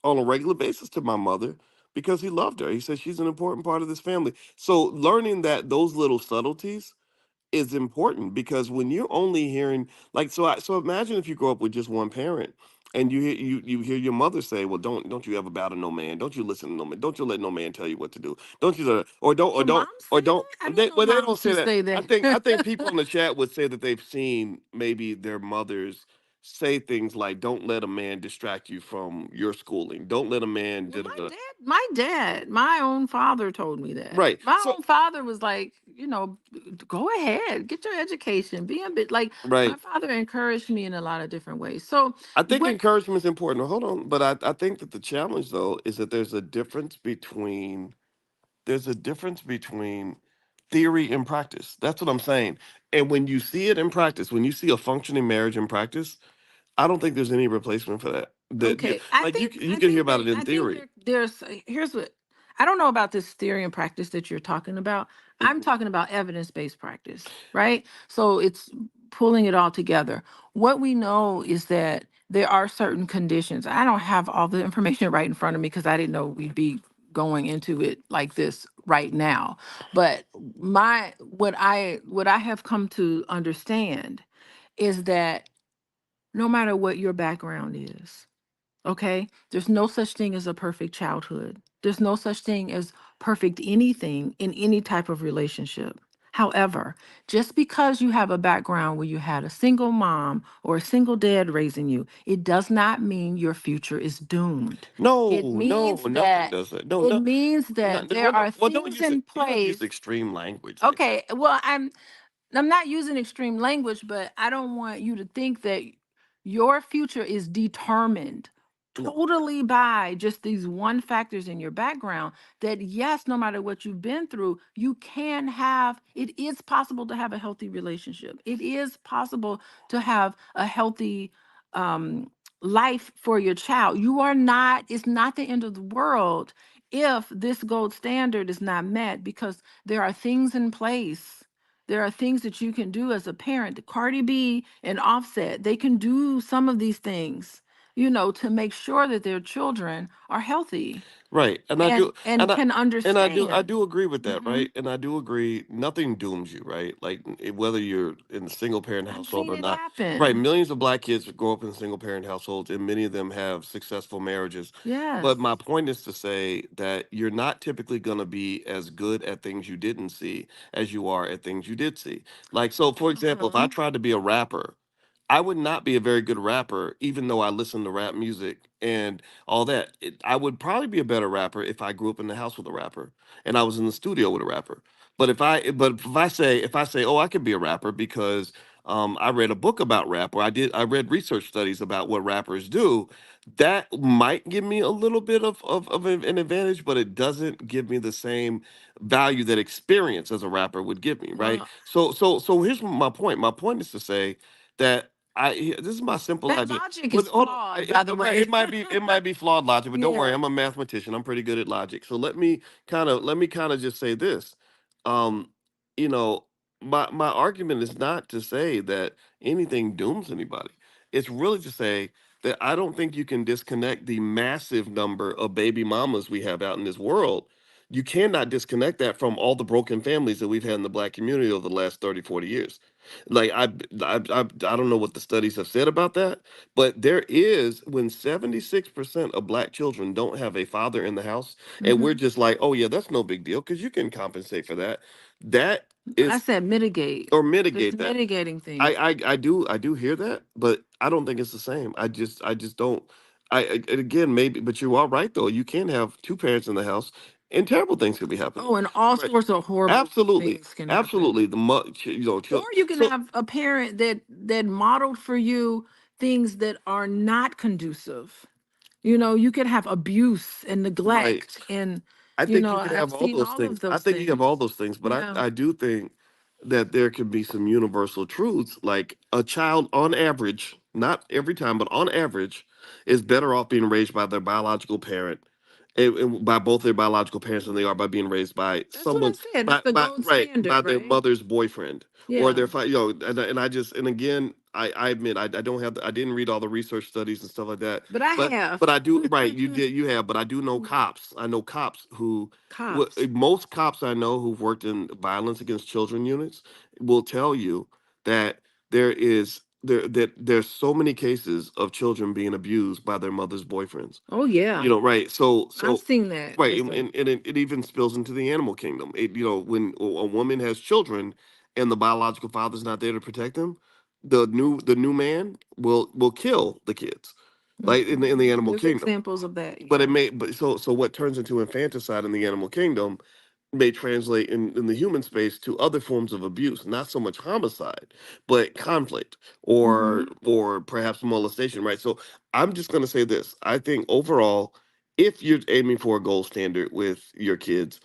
S1: on a regular basis to my mother. because he loved her. He said she's an important part of this family. So learning that those little subtleties is important, because when you're only hearing, like, so imagine if you grow up with just one parent, and you hear your mother say, well, don't you ever bow to no man, don't you listen to no man, don't you let no man tell you what to do, don't you or don't or
S2: Do
S1: don't
S2: moms
S1: or
S2: say
S1: don't
S2: that? I didn't
S1: they,
S2: know
S1: well, they don't
S2: moms
S1: say
S2: would
S1: that.
S2: say
S1: I think
S2: that.
S1: people in the chat would say that they've seen maybe their mothers say things like, don't let a man distract you from your schooling, don't let a man
S2: Well,
S1: da, da, da.
S2: my own father told me that.
S1: Right,
S2: My
S1: so
S2: own father was like, go ahead, get your education, be a bit like my
S1: right,
S2: father encouraged me in a lot of different ways. So
S1: I think
S2: what
S1: encouragement is important. Hold on, but I think that the challenge though is that there's a difference between theory and practice. That's what I'm saying. And when you see it in practice, when you see a functioning marriage in practice, I don't think there's any replacement for that. That you
S2: Okay, I
S1: like
S2: think
S1: you
S2: I
S1: can hear
S2: think
S1: about
S2: that
S1: it in
S2: I think
S1: theory.
S2: here's what I don't know about this theory and practice that you're talking about. I'm
S1: Mhm.
S2: talking about evidence-based practice, right? So it's pulling it all together. What we know is that there are certain conditions. I don't have all the information right in front of me because I didn't know we'd be going into it like this right now. But my what I have come to understand is that no matter what your background is, okay? There's no such thing as a perfect childhood. There's no such thing as perfect anything in any type of relationship. However, just because you have a background where you had a single mom or a single dad raising you, it does not mean your future is doomed. It
S1: No,
S2: means
S1: no, nothing
S2: that
S1: does that. No,
S2: it
S1: no,
S2: means
S1: no,
S2: that
S1: no,
S2: there are
S1: well, don't
S2: things
S1: use it.
S2: in
S1: You don't use
S2: place.
S1: extreme language like that.
S2: Okay, well, I'm not using extreme language, but I don't want you to think that your future is determined
S1: No,
S2: totally by just these one factors in your background. That yes, no matter what you've been through, you can have, it is possible to have a healthy relationship. It is possible to have a healthy um life for your child. You are not, it's not the end of the world if this gold standard is not met, because there are things in place, there are things that you can do as a parent. Cardi B and Offset, they can do some of these things, to make sure that their children are healthy
S1: right, and I
S2: and
S1: do, and I
S2: can
S1: I
S2: understand.
S1: do agree with that,
S2: Hmm.
S1: right? And I do agree, nothing dooms you, right? Like whether you're in a single parent
S2: I've
S1: household
S2: seen
S1: or
S2: it
S1: not, right?
S2: happen.
S1: Millions of black kids grow up in single parent households, and many of them have successful marriages. But
S2: Yes.
S1: my point is to say that you're not typically going to be as good at things you didn't see as you are at things you did see. Like, so for example, if I
S2: Hmm.
S1: tried to be a rapper, I would not be a very good rapper, even though I listen to rap music and all that. I would probably be a better rapper if I grew up in the house with a rapper and I was in the studio with a rapper. But if I say, oh, I could be a rapper because I read a book about rap, or I read research studies about what rappers do, that might give me a little bit of an advantage, but it doesn't give me the same value that experience as a rapper would give me, right?
S2: Well,
S1: So here's my point. My point is to say that this is my simple
S2: that
S1: idea.
S2: logic
S1: But
S2: is
S1: hold on,
S2: flawed, by the
S1: right,
S2: way.
S1: it might be flawed logic, but don't worry,
S2: Yeah.
S1: I'm a mathematician. I'm pretty good at logic. So let me kind of just say this. Um, you know, my argument is not to say that anything dooms anybody. It's really to say that I don't think you can disconnect the massive number of baby mamas we have out in this world. You cannot disconnect that from all the broken families that we've had in the black community over the last 30, 40 years. Like I don't know what the studies have said about that, but there is, when 76% of black children don't have a father in the house, and we're
S2: Hmm.
S1: just like, oh yeah, that's no big deal because you can compensate for that. That
S2: I
S1: is,
S2: said mitigate.
S1: or
S2: There's
S1: mitigate that.
S2: mitigating things.
S1: I do hear that, but I don't think it's the same. I just don't. And again, maybe, but you are right though. You can have two parents in the house, and terrible things could be happening.
S2: Oh, and all
S1: Right?
S2: sorts of horrible
S1: Absolutely,
S2: things can happen.
S1: absolutely.
S2: Or you can
S1: So
S2: have a parent that modeled for you things that are not conducive. You could have abuse and
S1: right.
S2: neglect, and
S1: I think you can
S2: I've
S1: have all
S2: seen
S1: those
S2: all
S1: things.
S2: of
S1: I
S2: those
S1: think you have all
S2: things.
S1: those things, but
S2: Yeah.
S1: I do think that there can be some universal truths. Like a child, on average, not every time, but on average, is better off being raised by their biological parent, and by both their biological parents, than they are by being raised by
S2: That's what I
S1: someone,
S2: said. That's the gold
S1: by
S2: standard,
S1: their
S2: right?
S1: mother's boyfriend or
S2: Yeah.
S1: their and I just, and again. I admit I don't have I didn't read all the research studies and stuff like that.
S2: But I
S1: But
S2: have.
S1: I do, right, you did, you have, but I do know cops. I know cops who
S2: Cops.
S1: most cops I know who've worked in violence against children units will tell you that there's so many cases of children being abused by their mother's boyfriends.
S2: Oh yeah.
S1: Right. So
S2: I've seen that.
S1: right,
S2: Listen.
S1: and it even spills into the animal kingdom. When a woman has children and the biological father's not there to protect them, the new man will kill the kids, like in the animal
S2: There's
S1: kingdom.
S2: examples of that,
S1: But
S2: yeah.
S1: it may but so what turns into infanticide in the animal kingdom may translate in the human space to other forms of abuse, not so much homicide, but conflict
S2: Hmm.
S1: or perhaps molestation, right? So I'm just gonna say this. I think overall, if you're aiming for a gold standard with your kids,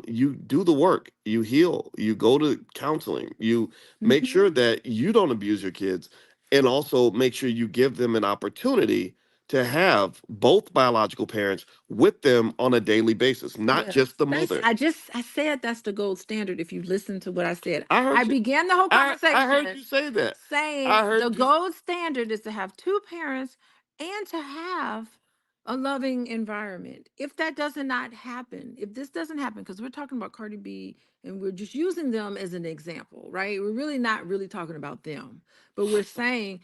S1: you do the work, you heal, you go to counseling, you make
S2: Hmm.
S1: sure that you don't abuse your kids, and also make sure you give them an opportunity to have both biological parents with them on a daily basis, not
S2: Yes,
S1: just the
S2: that's.
S1: mother.
S2: I said that's the gold standard. If you listen to what I said,
S1: I
S2: I
S1: heard you.
S2: began the whole
S1: I heard
S2: conversation
S1: you say that.
S2: saying
S1: I
S2: the
S1: heard you.
S2: gold standard is to have two parents and to have a loving environment. If that does not happen, if this doesn't happen, because we're talking about Cardi B and we're just using them as an example, right? We're really not really talking about them, but we're saying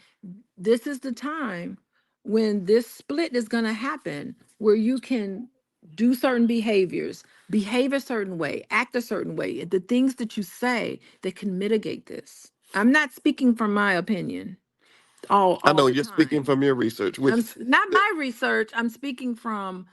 S2: this is the time when this split is going to happen where you can do certain behaviors, behave a certain way, act a certain way, the things that you say that can mitigate this. I'm not speaking from my opinion
S1: I
S2: all
S1: know
S2: the
S1: you're speaking
S2: time.
S1: from your research,
S2: I'm
S1: which
S2: not
S1: th-
S2: my research. I'm speaking from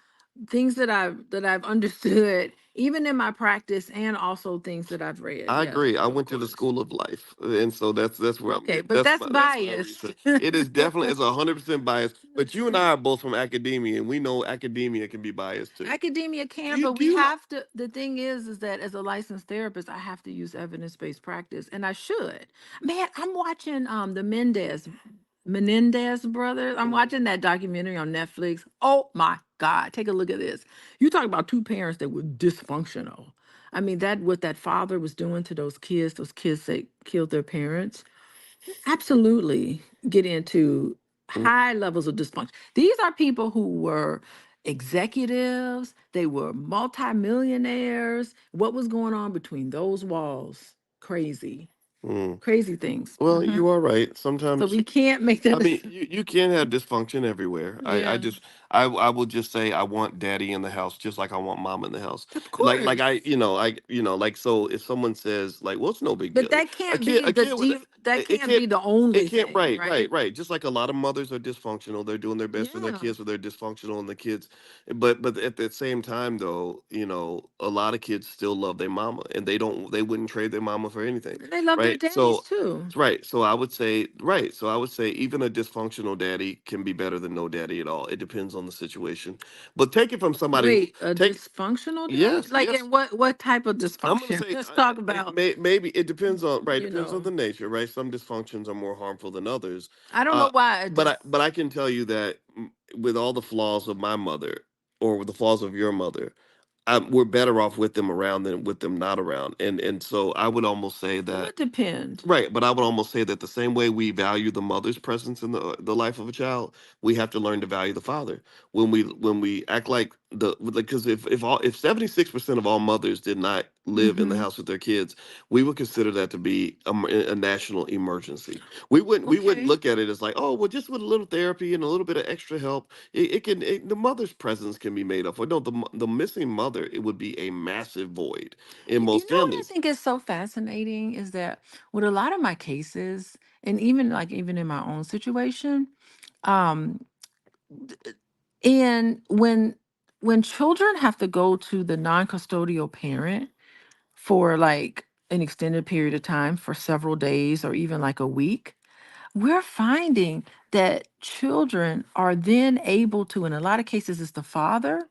S2: things that I've understood even in my practice and also things that I've read.
S1: I
S2: Yes,
S1: agree. I
S2: of
S1: went to the
S2: course.
S1: school of life, and so that's where I'm
S2: Okay,
S1: getting.
S2: but that's
S1: That's my
S2: biased.
S1: research. It is definitely it's 100% biased. But you and I are both from academia, and we know academia can be biased too.
S2: Academia
S1: Do
S2: can,
S1: you
S2: but
S1: do
S2: we
S1: you know?
S2: have to. The thing is that as a licensed therapist, I have to use evidence-based practice, and I should. Man, I'm watching the Menendez brothers. I'm
S1: Mhm,
S2: watching that documentary on Netflix. Oh my God, take a look at this. You talk about two parents that were dysfunctional. I mean, that what that father was doing to those kids that killed their parents absolutely get into
S1: mhm,
S2: high levels of dysfunction. These are people who were executives, they were multimillionaires. What was going on between those walls? Crazy,
S1: mhm.
S2: crazy things.
S1: Well, you are right.
S2: So
S1: Sometimes
S2: we can't make that
S1: I mean,
S2: mistake.
S1: you can have dysfunction everywhere. I
S2: Yeah,
S1: just I will just say I want daddy in the house just like I want mom in the house.
S2: of
S1: Like
S2: course.
S1: like so if someone says like, well, it's no big
S2: But
S1: deal.
S2: that can't be
S1: A
S2: the
S1: kid with
S2: that
S1: it
S2: can't
S1: can't
S2: be the
S1: it
S2: only
S1: can't
S2: thing, right?
S1: right. Just like a lot of mothers are dysfunctional, they're doing their best for their
S2: Yeah.
S1: kids, but they're dysfunctional and the kids. But at the same time though, a lot of kids still love their mama and they wouldn't trade their mama for anything,
S2: They love their
S1: right?
S2: daddies too.
S1: Right. So I would say, right. So I would say even a dysfunctional daddy can be better than no daddy at all. It depends on the situation. But take it from somebody who
S2: Wait, a
S1: take
S2: dysfunctional daddy?
S1: yes,
S2: Like,
S1: yes.
S2: in what type of
S1: I'm gonna
S2: dysfunction?
S1: say
S2: Let's talk about,
S1: maybe it depends on right.
S2: you
S1: Depends on
S2: know,
S1: the nature, right? Some dysfunctions are more harmful than others.
S2: I don't know
S1: Uh,
S2: why a
S1: but I can tell you that with all the flaws of my mother or with the flaws of your mother, we're better off with them around than with them not around. And so I would almost say
S2: It
S1: that
S2: would depend.
S1: right, but I would almost say that the same way we value the mother's presence in the life of a child, we have to learn to value the father. When we act like because if 76% of all mothers did not live in the
S2: Hmm.
S1: house with their kids, we would consider that to be a national emergency. We wouldn't
S2: Okay.
S1: look at it as like, oh well, just with a little therapy and a little bit of extra help, the mother's presence can be made up for. No, the missing mother, it would be a massive void in
S2: You
S1: most
S2: know what I
S1: families.
S2: think is so fascinating is that with a lot of my cases, and even in my own situation, um, and when children have to go to the non-custodial parent for like an extended period of time for several days or even like a week, we're finding that children are then able to, in a lot of cases, it's the father.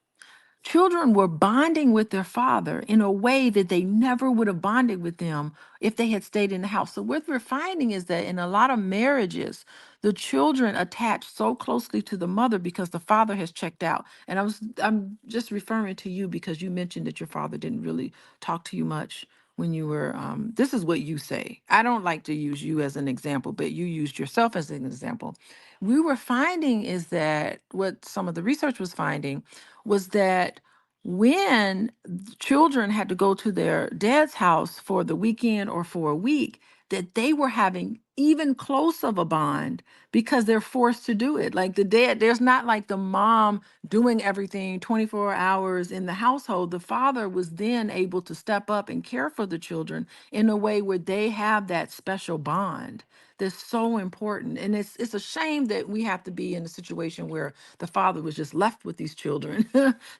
S2: Children were bonding with their father in a way that they never would have bonded with them if they had stayed in the house. So, what we're finding is that in a lot of marriages, the children attach so closely to the mother because the father has checked out. And I'm just referring to you because you mentioned that your father didn't really talk to you much when you were, this is what you say. I don't like to use you as an example, but you used yourself as an example. We were finding is that what some of the research was finding was that when children had to go to their dad's house for the weekend or for a week, that they were having even close of a bond because they're forced to do it. Like the dad, there's not like the mom doing everything 24 hours in the household. The father was then able to step up and care for the children in a way where they have that special bond that's so important. And it's a shame that we have to be in a situation where the father was just left with these children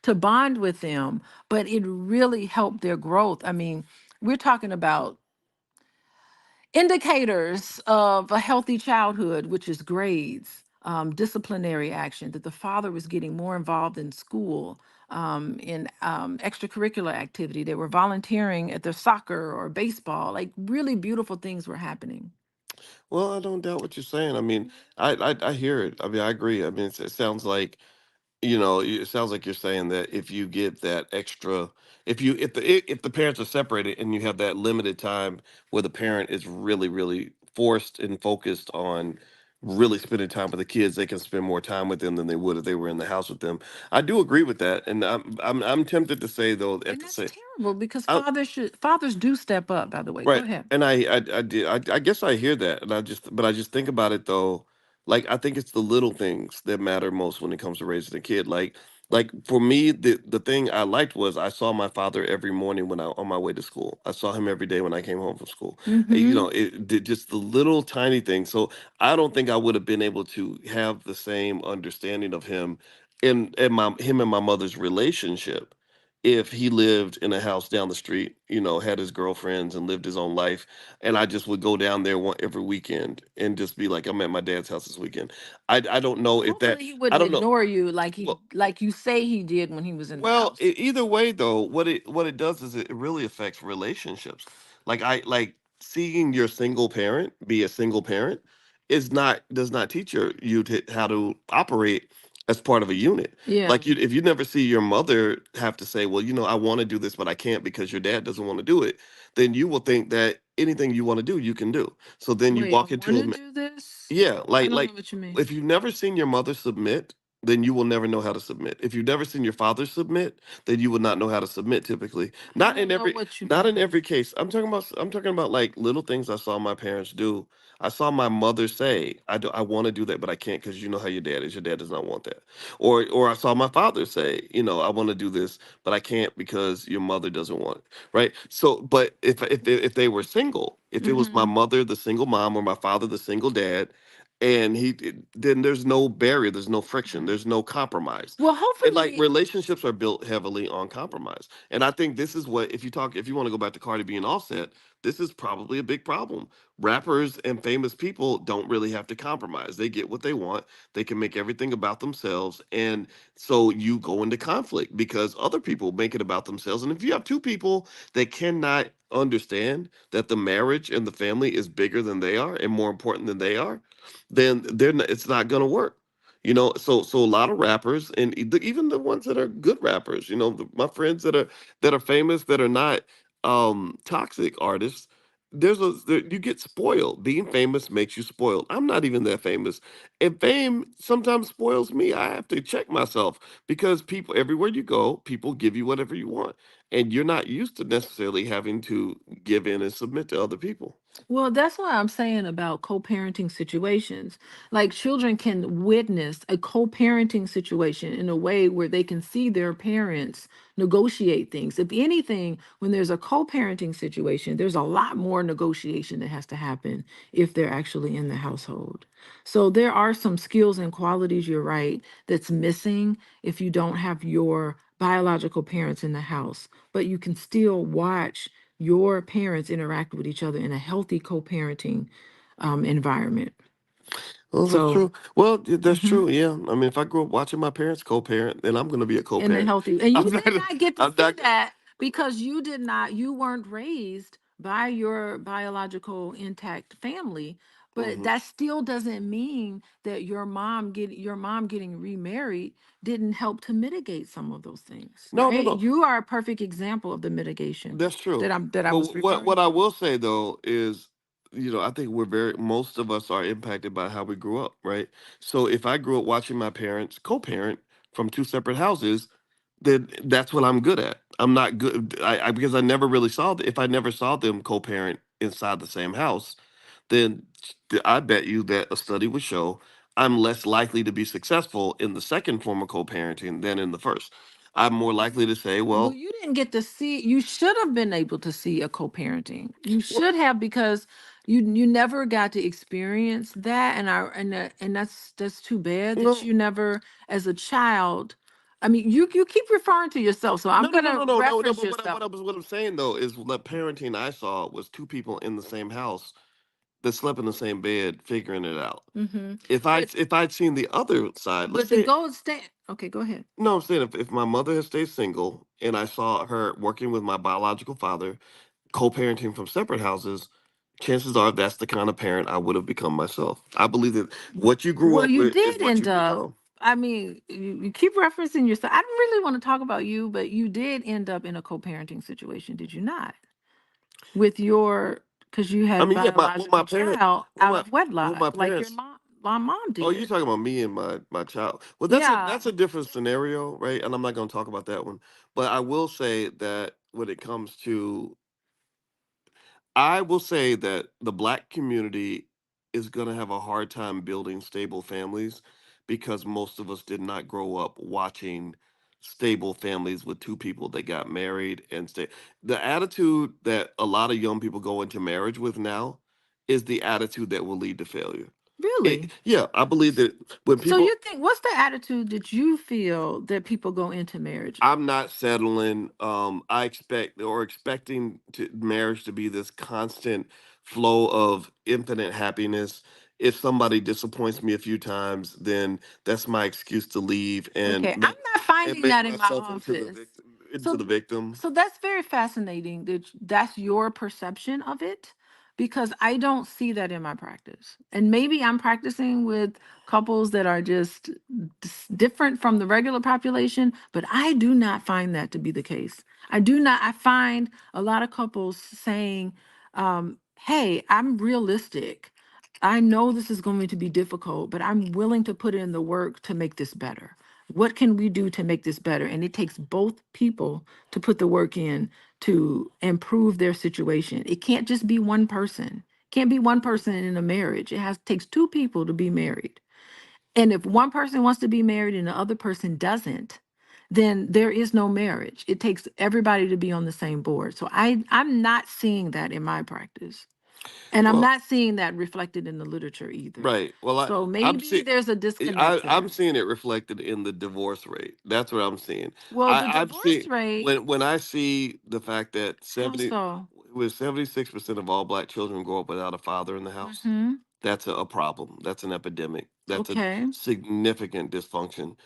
S2: to bond with them, but it really helped their growth. I mean, we're talking about indicators of a healthy childhood, which is grades, disciplinary action, that the father was getting more involved in school, in extracurricular activity. They were volunteering at their soccer or baseball. Like really beautiful things were happening.
S1: Well, I don't doubt what you're saying. I mean, I hear it. I mean, I agree. I mean, it sounds like, it sounds like you're saying that if you get that extra, if the parents are separated and you have that limited time where the parent is really really forced and focused on really spending time with the kids, they can spend more time with them than they would if they were in the house with them. I do agree with that, and I'm tempted to say though at
S2: And
S1: the
S2: that's
S1: same.
S2: terrible because fathers do step up, by the way. Go
S1: Right.
S2: ahead.
S1: And I guess I hear that, and I just think about it though. Like I think it's the little things that matter most when it comes to raising a kid. Like for me, the thing I liked was I saw my father every morning when I on my way to school. I saw him every day when I came home from school.
S2: Mm-hmm.
S1: It did just the little tiny things. So I don't think I would have been able to have the same understanding of him in my him and my mother's relationship if he lived in a house down the street, had his girlfriends and lived his own life, and I just would go down there every weekend and just be like, I'm at my dad's house this weekend. I don't know
S2: Well,
S1: if that
S2: hopefully he
S1: I
S2: wouldn't
S1: don't know.
S2: ignore you like he
S1: Well,
S2: like you say he did when he was in the
S1: well,
S2: house.
S1: either way though, what it does is it really affects relationships. Like seeing your single parent be a single parent is not does not teach you how to operate as part of a unit.
S2: Yeah.
S1: Like if you never see your mother have to say, well, I want to do this, but I can't because your dad doesn't want to do it, then you will think that anything you want to do, you can do. So then you
S2: Wait, I
S1: walk
S2: want
S1: into
S2: to
S1: a
S2: do this?
S1: yeah,
S2: I don't know
S1: like
S2: what you mean.
S1: if you've never seen your mother submit, then you will never know how to submit. If you've never seen your father submit, then you will not know how to submit typically.
S2: I
S1: Not in
S2: don't know
S1: every
S2: what you
S1: not in
S2: mean.
S1: every case. I'm talking about like little things I saw my parents do. I saw my mother say, I want to do that, but I can't because you know how your dad is. Your dad does not want that. Or I saw my father say, I want to do this, but I can't because your mother doesn't want it. Right? So, but if they were single, if it was my
S2: Hmm.
S1: mother, the single mom, or my father, the single dad, and then there's no barrier, there's no friction,
S2: Right.
S1: there's no compromise.
S2: Well,
S1: And like
S2: hopefully.
S1: relationships are built heavily on compromise, and I think this is what, if you want to go back to Cardi B and Offset, this is probably a big problem. Rappers and famous people don't really have to compromise. They get what they want. They can make everything about themselves, and so you go into conflict because other people make it about themselves. And if you have two people that cannot understand that the marriage and the family is bigger than they are and more important than they are, then it's not going to work. So a lot of rappers, and even the ones that are good rappers, my friends that are famous, that are not toxic artists, you get spoiled. Being famous makes you spoiled. I'm not even that famous, and fame sometimes spoils me. I have to check myself because people, everywhere you go, people give you whatever you want, and you're not used to necessarily having to give in and submit to other people.
S2: Well, that's what I'm saying about co-parenting situations. Like children can witness a co-parenting situation in a way where they can see their parents negotiate things. If anything, when there's a co-parenting situation, there's a lot more negotiation that has to happen if they're actually in the household. So there are some skills and qualities, you're right, that's missing if you don't have your biological parents in the house, but you can still watch your parents interact with each other in a healthy co-parenting environment.
S1: Well, that's
S2: So,
S1: true. Well, that's
S2: mhm.
S1: true. Yeah. I mean, if I grew up watching my parents co-parent, then I'm going to be a
S2: In a
S1: co-parent.
S2: healthy, and you
S1: I'm not.
S2: did not get to
S1: I'm
S2: see
S1: not.
S2: that because you weren't raised by your biological intact family. But
S1: Hmm.
S2: that still doesn't mean that your mom getting remarried didn't help to mitigate some of those things,
S1: No, no,
S2: right?
S1: no.
S2: You are a perfect example of the mitigation
S1: That's true.
S2: that I
S1: But
S2: was
S1: what
S2: referring
S1: I
S2: to.
S1: will say though is, I think most of us are impacted by how we grew up, right? So if I grew up watching my parents co-parent from two separate houses, then that's what I'm good at. I'm not good because I never really saw if I never saw them co-parent inside the same house, then I bet you that a study would show I'm less likely to be successful in the second form of co-parenting than in the first. I'm more likely to say,
S2: Well,
S1: well,
S2: you didn't get to see, you should have been able to see a co-parenting. You
S1: well,
S2: should have, because you never got to experience that, and that's too bad that
S1: no,
S2: you never, as a child. I mean, you keep referring to yourself, so
S1: no,
S2: I'm
S1: no, no,
S2: gonna
S1: no, no, no, no.
S2: reference
S1: But
S2: yourself.
S1: what I'm saying though is the parenting I saw was two people in the same house that slept in the same bed, figuring it out.
S2: Hmm. But
S1: If I'd seen the other side, let's
S2: but the
S1: say,
S2: gold stand. Okay, go ahead.
S1: no, I'm saying if my mother had stayed single and I saw her working with my biological father, co-parenting from separate houses, chances are that's the kind of parent I would have become myself. I believe that what you grew
S2: Well,
S1: up
S2: you
S1: with is
S2: did
S1: what you
S2: end up.
S1: become.
S2: I mean, you keep referencing yourself. I don't really want to talk about you, but you did end up in a co-parenting situation, did you not? With your, because you had
S1: I
S2: a
S1: mean, yeah, my
S2: biological
S1: parent,
S2: child
S1: well,
S2: out of
S1: my
S2: wedlock, like your
S1: parents.
S2: mom
S1: Oh, you
S2: did.
S1: talking about me and my child? Well,
S2: Yeah.
S1: that's a different scenario, right? And I'm not going to talk about that one. But I will say that when it comes to, I will say that the black community is going to have a hard time building stable families because most of us did not grow up watching stable families with two people that got married and stay. The attitude that a lot of young people go into marriage with now is the attitude that will lead to failure.
S2: Really?
S1: Yeah, I believe that when
S2: So you
S1: people,
S2: think, what's the attitude that you feel that people go into marriage?
S1: I'm not settling. I expecting marriage to be this constant flow of infinite happiness. If somebody disappoints me a few times, then that's my excuse to leave
S2: Okay, I'm not
S1: and
S2: finding
S1: make
S2: that in my
S1: myself
S2: office.
S1: into
S2: So
S1: the victim.
S2: so that's very fascinating that that's your perception of it, because I don't see that in my practice. And maybe I'm practicing with couples that are just different from the regular population, but I do not find that to be the case. I do not. I find a lot of couples saying, hey, I'm realistic. I know this is going to be difficult, but I'm willing to put in the work to make this better. What can we do to make this better? And it takes both people to put the work in to improve their situation. It can't just be one person. Can't be one person in a marriage. It has takes two people to be married. And if one person wants to be married and the other person doesn't, then there is no marriage. It takes everybody to be on the same board. So I'm not seeing that in my practice. And I'm
S1: Well,
S2: not seeing that reflected in the literature either.
S1: right. Well,
S2: So
S1: I'm
S2: maybe
S1: see,
S2: there's a disconnect
S1: I'm
S2: there.
S1: seeing it reflected in the divorce rate. That's what I'm seeing.
S2: Well, the
S1: I'm seeing
S2: divorce rate,
S1: when I see the fact that
S2: how
S1: 70
S2: so?
S1: with 76% of all black children grow up without a father in the house.
S2: Mm-hmm.
S1: That's a problem. That's an epidemic. That's a
S2: Okay.
S1: significant dysfunction.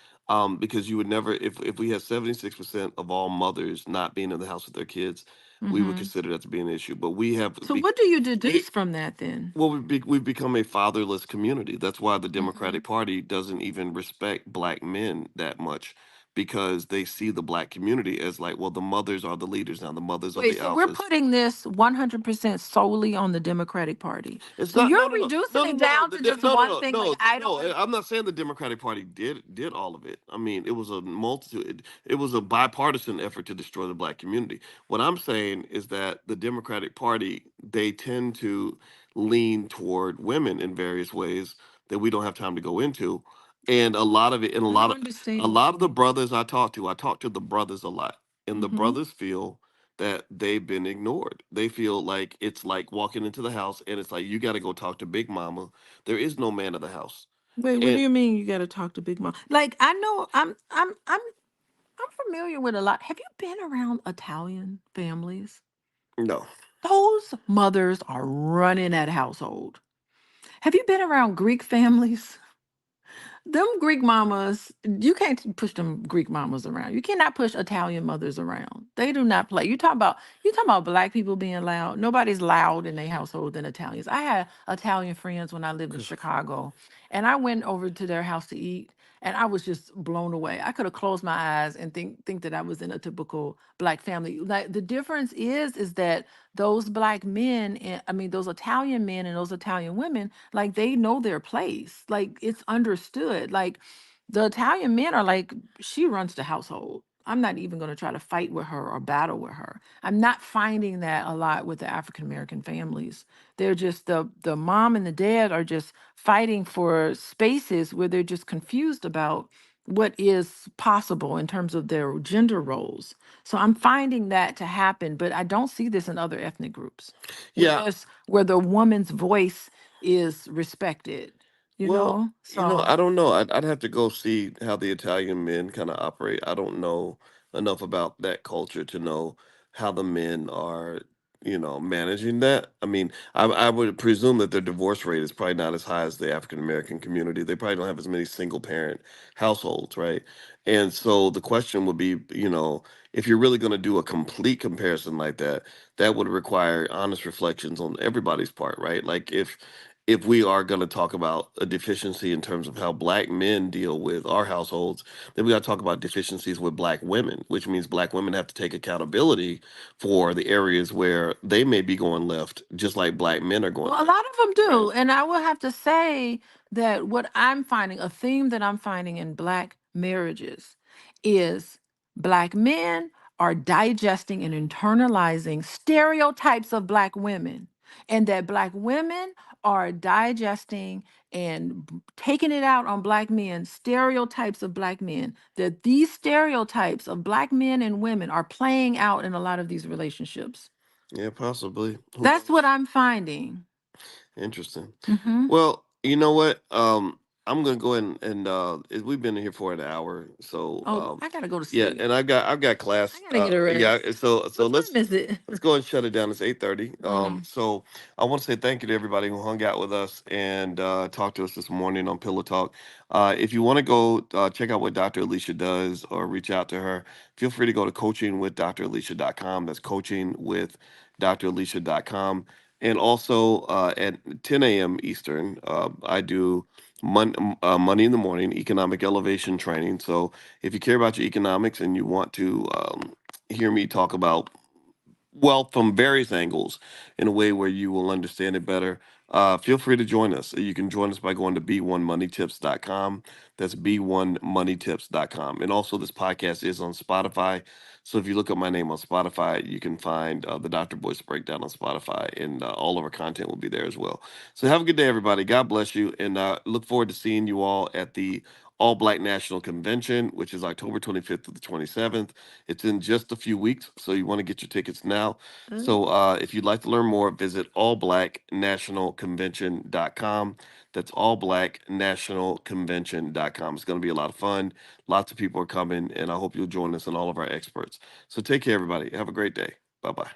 S1: Because you would never, if we had 76% of all mothers not being in the house with their kids, we would
S2: Mm-hmm.
S1: consider that to be an issue. But we have,
S2: So what do you
S1: we,
S2: deduce from that then?
S1: well, we've become a fatherless community. That's why the
S2: Mm-hmm.
S1: Democratic Party doesn't even respect black men that much because they see the black community as like, well, the mothers are the leaders now. The mothers are
S2: Wait,
S1: the
S2: so we're
S1: alphas.
S2: putting this 100% solely on the Democratic Party.
S1: It's
S2: So
S1: not.
S2: you're
S1: No, no, no,
S2: reducing
S1: no, no,
S2: it
S1: no, no,
S2: down to just
S1: no, no,
S2: one
S1: no,
S2: thing. Like
S1: no,
S2: I
S1: no.
S2: don't.
S1: I'm not saying the Democratic Party did all of it. I mean, it was a multitude. It was a bipartisan effort to destroy the black community. What I'm saying is that the Democratic Party they tend to lean toward women in various ways that we don't have time to go into, and a lot of it, and
S2: I don't
S1: a
S2: understand what
S1: lot
S2: you
S1: of the
S2: mean.
S1: brothers I talk to the brothers a lot, and the
S2: Mm-hmm.
S1: brothers feel that they've been ignored. They feel like it's like walking into the house and it's like you got to go talk to Big Mama. There is no man of the house.
S2: Wait, what do
S1: And
S2: you mean you got to talk to Big Mom? Like I know I'm familiar with a lot. Have you been around Italian families?
S1: no,
S2: Those mothers are running that household. Have you been around Greek families? Them Greek mamas, you can't push them Greek mamas around. You cannot push Italian mothers around. They do not play. You talk about black people being loud. Nobody's loud in their household than Italians. I had Italian friends when I lived in Chicago, and I went over to their house to eat, and I was just blown away. I could have closed my eyes and think that I was in a typical black family. Like the difference is that those black men, I mean those Italian men and those Italian women, like they know their place. Like it's understood. Like the Italian men are like, she runs the household. I'm not even going to try to fight with her or battle with her. I'm not finding that a lot with the African American families. They're just the mom and the dad are just fighting for spaces where they're just confused about what is possible in terms of their gender roles. So I'm finding that to happen, but I don't see this in other ethnic groups
S1: Yeah.
S2: where the woman's voice is respected, you
S1: Well,
S2: know? So
S1: I don't know. I'd have to go see how the Italian men kind of operate. I don't know enough about that culture to know how the men are, managing that. I mean, I would presume that their divorce rate is probably not as high as the African American community. They probably don't have as many single parent households, right? And so the question would be, if you're really going to do a complete comparison like that, that would require honest reflections on everybody's part, right? Like if we are going to talk about a deficiency in terms of how black men deal with our households, then we got to talk about deficiencies with black women, which means black women have to take accountability for the areas where they may be going left, just like black men are going
S2: well, a
S1: left,
S2: lot of them
S1: right?
S2: do. And I will have to say that what I'm finding, a theme that I'm finding in Black marriages is Black men are digesting and internalizing stereotypes of Black women, and that Black women are digesting and taking it out on Black men, stereotypes of Black men, that these stereotypes of Black men and women are playing out in a lot of these relationships.
S1: Yeah, possibly. Who
S2: That's what
S1: knows?
S2: I'm finding.
S1: Interesting.
S2: Mhm.
S1: Well, you know what? I'm gonna go ahead and we've been here for an hour, so
S2: Oh, I gotta go to
S1: yeah,
S2: sleep.
S1: and I've got
S2: I
S1: class.
S2: gotta get a
S1: Yeah,
S2: rest.
S1: so
S2: What time
S1: let's
S2: is it?
S1: let's go ahead and shut it down. It's 8:30.
S2: Mm.
S1: So I want to say thank you to everybody who hung out with us and talked to us this morning on Pillow Talk. If you want to go check out what Dr. Alicia does or reach out to her, feel free to go to coachingwithdralicia.com. That's coachingwithdralicia.com. And also at 10 a.m. Eastern, I do Money in the Morning economic elevation training. So if you care about your economics and you want to hear me talk about wealth from various angles in a way where you will understand it better, feel free to join us. You can join us by going to b1moneytips.com. That's b1moneytips.com. And also, this podcast is on Spotify. So if you look up my name on Spotify, you can find the Dr. Voice Breakdown on Spotify, and all of our content will be there as well. So have a good day, everybody. God bless you, and look forward to seeing you all at the All Black National Convention, which is October 25th to the 27th. It's in just a few weeks, so you want to get your tickets now. So if you'd like to learn more, visit allblacknationalconvention.com. That's allblacknationalconvention.com. It's going to be a lot of fun. Lots of people are coming, and I hope you'll join us and all of our experts. So take care, everybody. Have a great day. Bye bye.